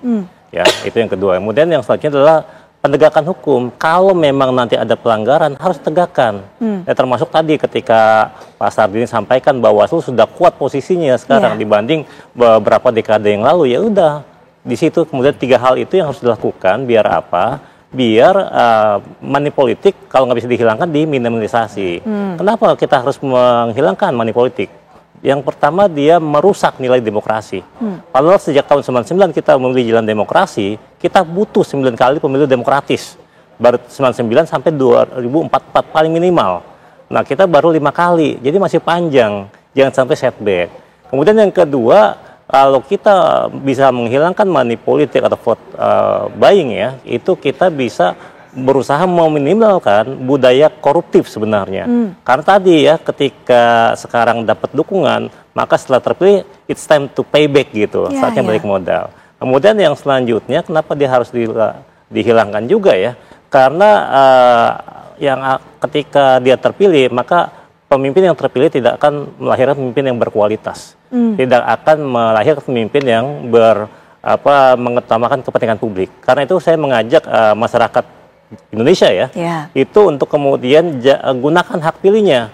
Ya, itu yang kedua. Kemudian yang selanjutnya adalah penegakan hukum. Kalau memang nanti ada pelanggaran harus tegakkan. Ya, termasuk tadi ketika Pak Sardini sampaikan bahwa Bawaslu sudah kuat posisinya sekarang dibanding beberapa dekade yang lalu. Ya udah, di situ kemudian 3 hal itu yang harus dilakukan biar apa? Biar money politik kalau nggak bisa dihilangkan diminimalisasi. Kenapa kita harus menghilangkan money politik? Yang pertama dia merusak nilai demokrasi. Padahal sejak tahun 99 kita memilih jalan demokrasi, kita butuh 9 kali pemilu demokratis. Baru 99 sampai 2044 paling minimal. Nah, kita baru 5 kali, jadi masih panjang. Jangan sampai setback. Kemudian yang kedua, kalau kita bisa menghilangkan money politik atau vote buying ya, itu kita bisa berusaha meminimalkan budaya koruptif sebenarnya. Karena tadi ya ketika sekarang dapat dukungan, maka setelah terpilih it's time to pay back gitu, saatnya balik modal. Kemudian yang selanjutnya kenapa dia harus dihilangkan juga ya? Karena ketika dia terpilih, maka pemimpin yang terpilih tidak akan melahirkan pemimpin yang berkualitas. Tidak akan melahirkan pemimpin yang mengutamakan kepentingan publik. Karena itu saya mengajak masyarakat Indonesia ya, itu untuk kemudian gunakan hak pilihnya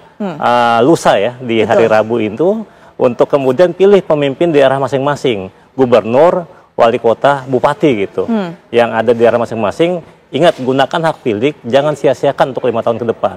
lusa ya di hari Rabu itu untuk kemudian pilih pemimpin di daerah masing-masing, gubernur, wali kota, bupati gitu, yang ada di daerah masing-masing. Ingat, gunakan hak pilih, jangan sia-siakan untuk 5 tahun ke depan.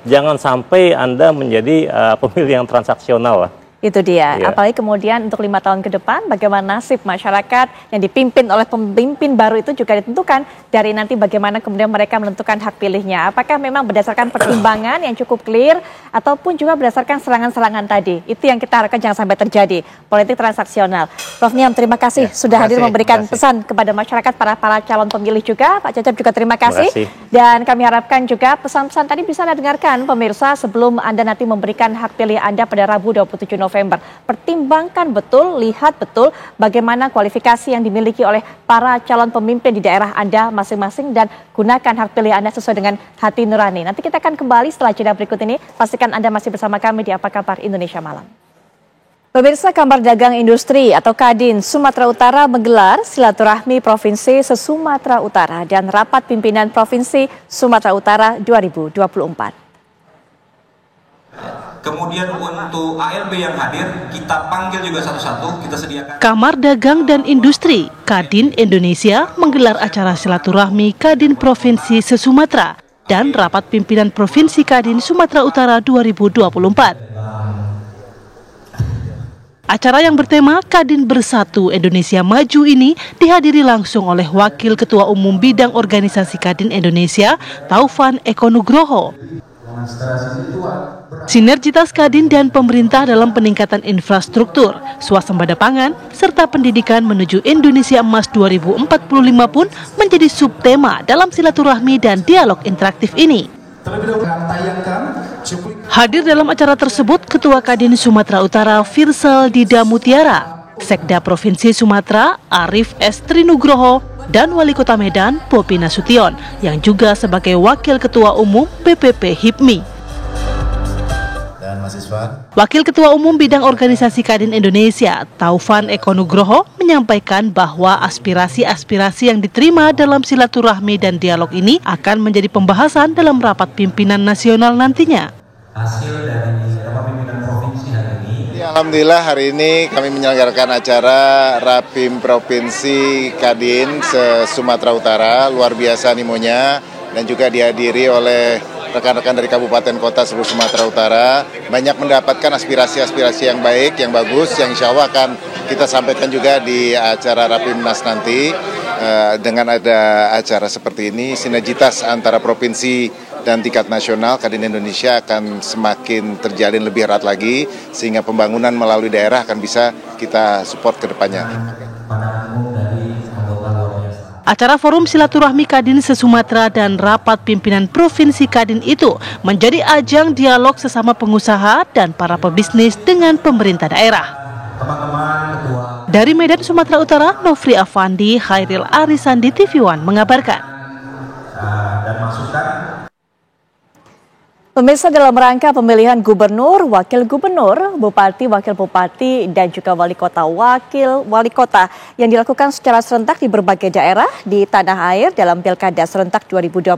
Jangan sampai Anda menjadi pemilih yang transaksional lah. Itu dia, apalagi kemudian untuk 5 tahun ke depan bagaimana nasib masyarakat yang dipimpin oleh pemimpin baru itu juga ditentukan dari nanti bagaimana kemudian mereka menentukan hak pilihnya. Apakah memang berdasarkan pertimbangan yang cukup clear ataupun juga berdasarkan serangan-serangan tadi. Itu yang kita harapkan jangan sampai terjadi, politik transaksional. Prof Niam, terima kasih sudah hadir memberikan pesan kepada masyarakat, para calon pemilih juga. Pak Cecep juga terima kasih. Dan kami harapkan juga pesan-pesan tadi bisa Anda dengarkan pemirsa sebelum Anda nanti memberikan hak pilih Anda pada Rabu 27 November. Pertimbangkan betul, lihat betul bagaimana kualifikasi yang dimiliki oleh para calon pemimpin di daerah Anda masing-masing dan gunakan hak pilih Anda sesuai dengan hati nurani. Nanti kita akan kembali setelah jeda berikut ini. Pastikan Anda masih bersama kami di Apa Kabar Indonesia Malam. Pemirsa, Kamar Dagang Industri atau Kadin Sumatera Utara menggelar silaturahmi Provinsi se-Sumatera Utara dan rapat pimpinan Provinsi Sumatera Utara 2024. Kemudian untuk ALB yang hadir, kita panggil juga satu-satu, kita sediakan. Kamar Dagang dan Industri Kadin Indonesia menggelar acara silaturahmi Kadin Provinsi se-Sumatera dan rapat pimpinan Provinsi Kadin Sumatera Utara 2024. Acara yang bertema Kadin Bersatu Indonesia Maju ini dihadiri langsung oleh Wakil Ketua Umum Bidang Organisasi Kadin Indonesia, Taufan Eko Nugroho. Sinergitas Kadin dan pemerintah dalam peningkatan infrastruktur, swasembada pangan, serta pendidikan menuju Indonesia Emas 2045 pun menjadi subtema dalam silaturahmi dan dialog interaktif ini. Hadir dalam acara tersebut Ketua Kadin Sumatera Utara Firsal Dida Mutiara, Sekda Provinsi Sumatera Arif S. Trinugroho, dan Wali Kota Medan Bopi Nasution yang juga sebagai Wakil Ketua Umum BPP HIPMI. Wakil Ketua Umum Bidang Organisasi Kadin Indonesia, Taufan Eko Nugroho, menyampaikan bahwa aspirasi-aspirasi yang diterima dalam silaturahmi dan dialog ini akan menjadi pembahasan dalam rapat pimpinan nasional nantinya. Hasil dari pimpinan provinsi hari ini. Alhamdulillah hari ini kami menyelenggarakan acara Rapim Provinsi Kadin se-Sumatera Utara, luar biasa animonya, dan juga dihadiri oleh rekan-rekan dari kabupaten kota seluruh Sumatera Utara. Banyak mendapatkan aspirasi-aspirasi yang baik, yang bagus, yang insya Allah akan kita sampaikan juga di acara Rapimnas nanti. Dengan ada acara seperti ini, sinergitas antara provinsi dan tingkat nasional Kadin Indonesia akan semakin terjalin lebih erat lagi, sehingga pembangunan melalui daerah akan bisa kita support ke depannya. Acara Forum Silaturahmi Kadin se-Sumatera dan Rapat Pimpinan Provinsi Kadin itu menjadi ajang dialog sesama pengusaha dan para pebisnis dengan pemerintah daerah. Dari Medan, Sumatera Utara, Nofri Afandi, Khairil Arisandi, TV One mengabarkan. Pemirsa, dalam rangka pemilihan gubernur, wakil gubernur, bupati, wakil bupati, dan juga wali kota, wakil wali kota yang dilakukan secara serentak di berbagai daerah di tanah air dalam Pilkada serentak 2024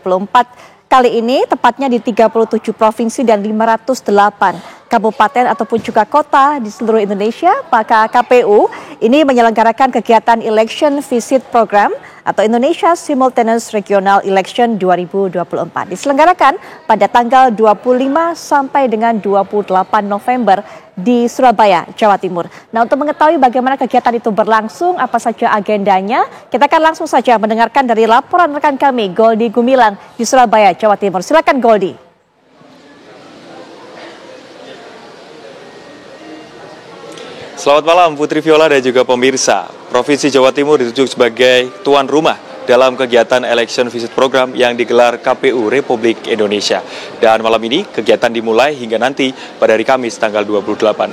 kali ini, tepatnya di 37 provinsi dan 508 kabupaten ataupun juga kota di seluruh Indonesia. Maka KPU ini menyelenggarakan kegiatan Election Visit Program atau Indonesia Simultaneous Regional Election 2024. Diselenggarakan pada tanggal 25 sampai dengan 28 November di Surabaya, Jawa Timur. Nah, untuk mengetahui bagaimana kegiatan itu berlangsung, apa saja agendanya, kita akan langsung saja mendengarkan dari laporan rekan kami, Goldi Gumilang di Surabaya, Jawa Timur. Silakan Goldi. Selamat malam Putri Viola dan juga pemirsa. Provinsi Jawa Timur ditunjuk sebagai tuan rumah dalam kegiatan Election Visit Program yang digelar KPU Republik Indonesia. Dan malam ini kegiatan dimulai hingga nanti pada hari Kamis tanggal 28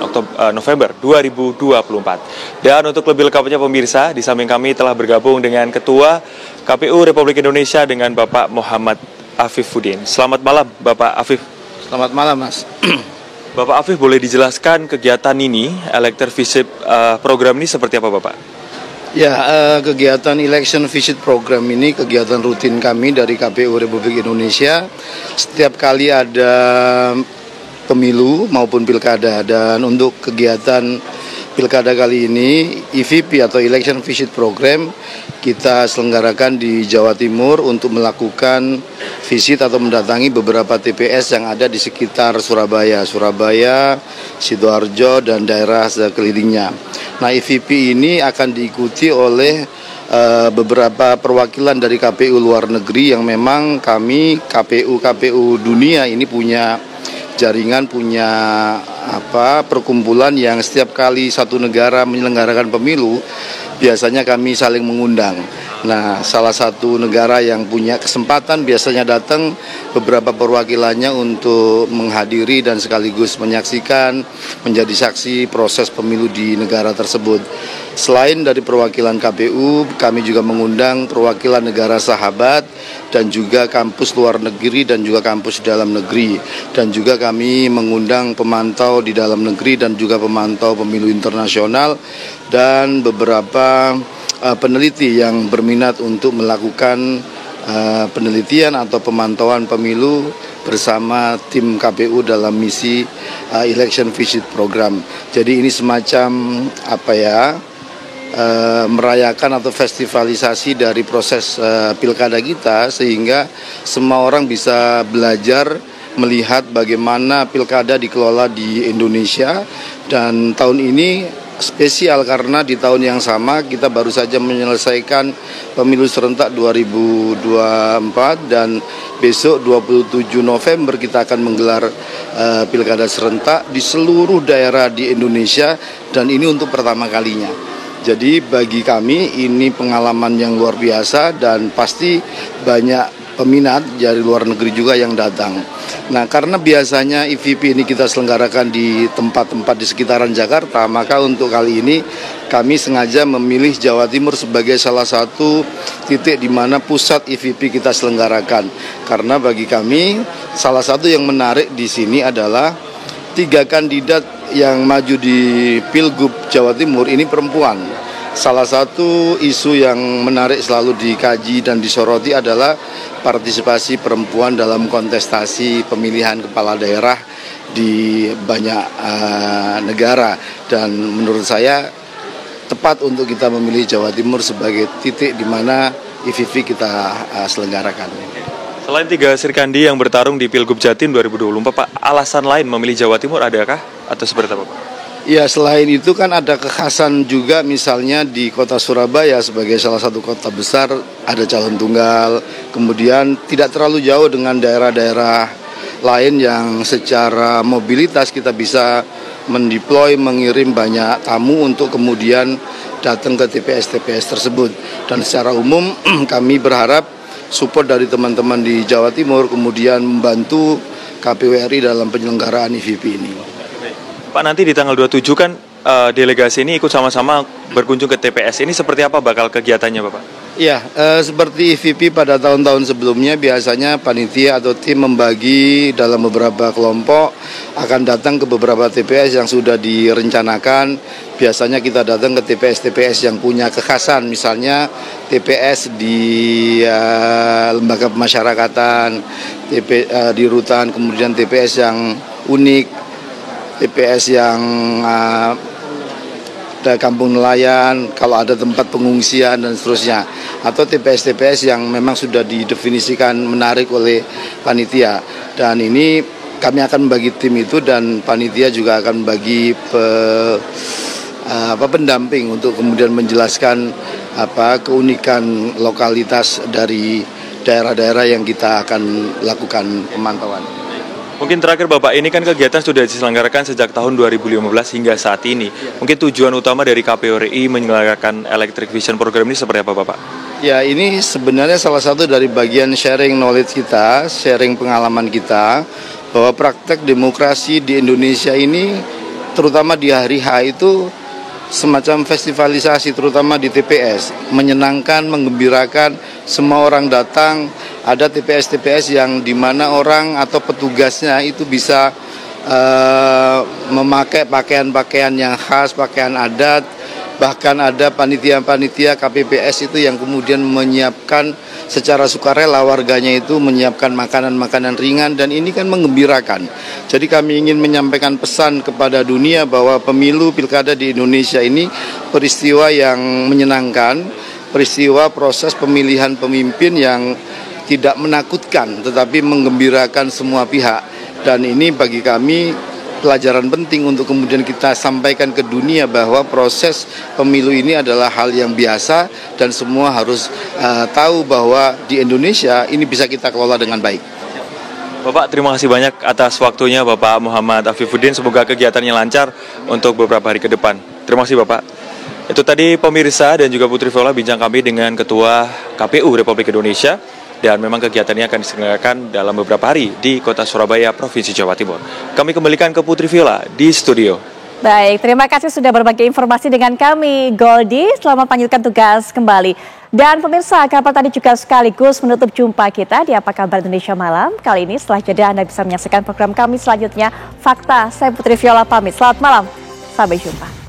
November 2024. Dan untuk lebih lengkapnya pemirsa, di samping kami telah bergabung dengan Ketua KPU Republik Indonesia dengan Bapak Muhammad Afifuddin. Selamat malam Bapak Afif. Selamat malam Mas. Bapak Afif, boleh dijelaskan kegiatan ini, Election Visit Program ini seperti apa Bapak? Ya, kegiatan Election Visit Program ini kegiatan rutin kami dari KPU Republik Indonesia. Setiap kali ada pemilu maupun pilkada, dan untuk kegiatan pilkada kali ini EVP atau Election Visit Program kita selenggarakan di Jawa Timur untuk melakukan visit atau mendatangi beberapa TPS yang ada di sekitar Surabaya, Sidoarjo, dan daerah sekelilingnya. Nah, EVP ini akan diikuti oleh beberapa perwakilan dari KPU luar negeri yang memang kami KPU dunia ini punya jaringan, punya perkumpulan yang setiap kali satu negara menyelenggarakan pemilu biasanya kami saling mengundang. Nah, salah satu negara yang punya kesempatan biasanya datang beberapa perwakilannya untuk menghadiri dan sekaligus menyaksikan, menjadi saksi proses pemilu di negara tersebut. Selain dari perwakilan KPU, kami juga mengundang perwakilan negara sahabat dan juga kampus luar negeri dan juga kampus dalam negeri. Dan juga kami mengundang pemantau di dalam negeri dan juga pemantau pemilu internasional dan beberapa peneliti yang berminat untuk melakukan penelitian atau pemantauan pemilu bersama tim KPU dalam misi Election Visit Program. Jadi ini semacam merayakan atau festivalisasi dari proses pilkada kita, sehingga semua orang bisa belajar melihat bagaimana pilkada dikelola di Indonesia. Dan tahun ini spesial karena di tahun yang sama kita baru saja menyelesaikan pemilu serentak 2024 dan besok 27 November kita akan menggelar pilkada serentak di seluruh daerah di Indonesia dan ini untuk pertama kalinya. Jadi bagi kami ini pengalaman yang luar biasa dan pasti banyak peminat dari luar negeri juga yang datang. Nah, karena biasanya EVP ini kita selenggarakan di tempat-tempat di sekitaran Jakarta, maka untuk kali ini kami sengaja memilih Jawa Timur sebagai salah satu titik di mana pusat EVP kita selenggarakan. Karena bagi kami salah satu yang menarik di sini adalah 3 kandidat yang maju di Pilgub Jawa Timur ini perempuan. Salah satu isu yang menarik selalu dikaji dan disoroti adalah partisipasi perempuan dalam kontestasi pemilihan kepala daerah di banyak negara. Dan menurut saya tepat untuk kita memilih Jawa Timur sebagai titik di mana EVP kita selenggarakan. Selain 3 Srikandi yang bertarung di Pilgub Jatim 2024, Pak, alasan lain memilih Jawa Timur adakah atau seperti apa, Pak? Ya, selain itu kan ada kekhasan juga, misalnya di kota Surabaya sebagai salah satu kota besar ada calon tunggal, kemudian tidak terlalu jauh dengan daerah-daerah lain yang secara mobilitas kita bisa mendeploy, mengirim banyak tamu untuk kemudian datang ke TPS-TPS tersebut. Dan secara umum kami berharap support dari teman-teman di Jawa Timur kemudian membantu KPU RI dalam penyelenggaraan EVP ini. Pak, nanti di tanggal 27 kan delegasi ini ikut sama-sama berkunjung ke TPS. Ini seperti apa bakal kegiatannya, Bapak? Ya, seperti EVP pada tahun-tahun sebelumnya biasanya panitia atau tim membagi dalam beberapa kelompok akan datang ke beberapa TPS yang sudah direncanakan. Biasanya kita datang ke TPS-TPS yang punya kekhasan, misalnya TPS di lembaga pemasyarakatan, di rutan, kemudian TPS yang unik, TPS yang ada kampung nelayan, kalau ada tempat pengungsian dan seterusnya, atau TPS-TPS yang memang sudah didefinisikan menarik oleh panitia. Dan ini kami akan membagi tim itu dan panitia juga akan membagi pendamping untuk kemudian menjelaskan keunikan lokalitas dari daerah-daerah yang kita akan lakukan pemantauan. Mungkin terakhir Bapak, ini kan kegiatan sudah diselenggarakan sejak tahun 2015 hingga saat ini. Mungkin tujuan utama dari KPU RI menyelenggarakan Electric Vision program ini seperti apa, Bapak? Ya, ini sebenarnya salah satu dari bagian sharing knowledge kita, sharing pengalaman kita, bahwa praktek demokrasi di Indonesia ini, terutama di hari H itu, semacam festivalisasi, terutama di TPS, menyenangkan, menggembirakan, semua orang datang. Ada TPS-TPS yang dimana orang atau petugasnya itu bisa memakai pakaian-pakaian yang khas, pakaian adat, bahkan ada panitia-panitia KPPS itu yang kemudian menyiapkan secara sukarela warganya itu menyiapkan makanan-makanan ringan, dan ini kan menggembirakan. Jadi kami ingin menyampaikan pesan kepada dunia bahwa pemilu pilkada di Indonesia ini peristiwa yang menyenangkan, peristiwa proses pemilihan pemimpin yang tidak menakutkan tetapi menggembirakan semua pihak. Dan ini bagi kami pelajaran penting untuk kemudian kita sampaikan ke dunia bahwa proses pemilu ini adalah hal yang biasa dan semua harus tahu bahwa di Indonesia ini bisa kita kelola dengan baik. Bapak, terima kasih banyak atas waktunya, Bapak Muhammad Afifuddin. Semoga kegiatannya lancar untuk beberapa hari ke depan. Terima kasih, Bapak. Itu tadi pemirsa dan juga Putri Viola bincang kami dengan Ketua KPU Republik Indonesia. Dan memang kegiatannya akan diselenggarakan dalam beberapa hari di Kota Surabaya, Provinsi Jawa Timur. Kami kembalikan ke Putri Viola di studio. Baik, terima kasih sudah berbagi informasi dengan kami, Goldie. Selamat melanjutkan tugas kembali. Dan pemirsa, kabar tadi juga sekaligus menutup jumpa kita di Apa Kabar Indonesia Malam. Kali ini setelah jeda Anda bisa menyaksikan program kami selanjutnya, Fakta. Saya Putri Viola pamit. Selamat malam, sampai jumpa.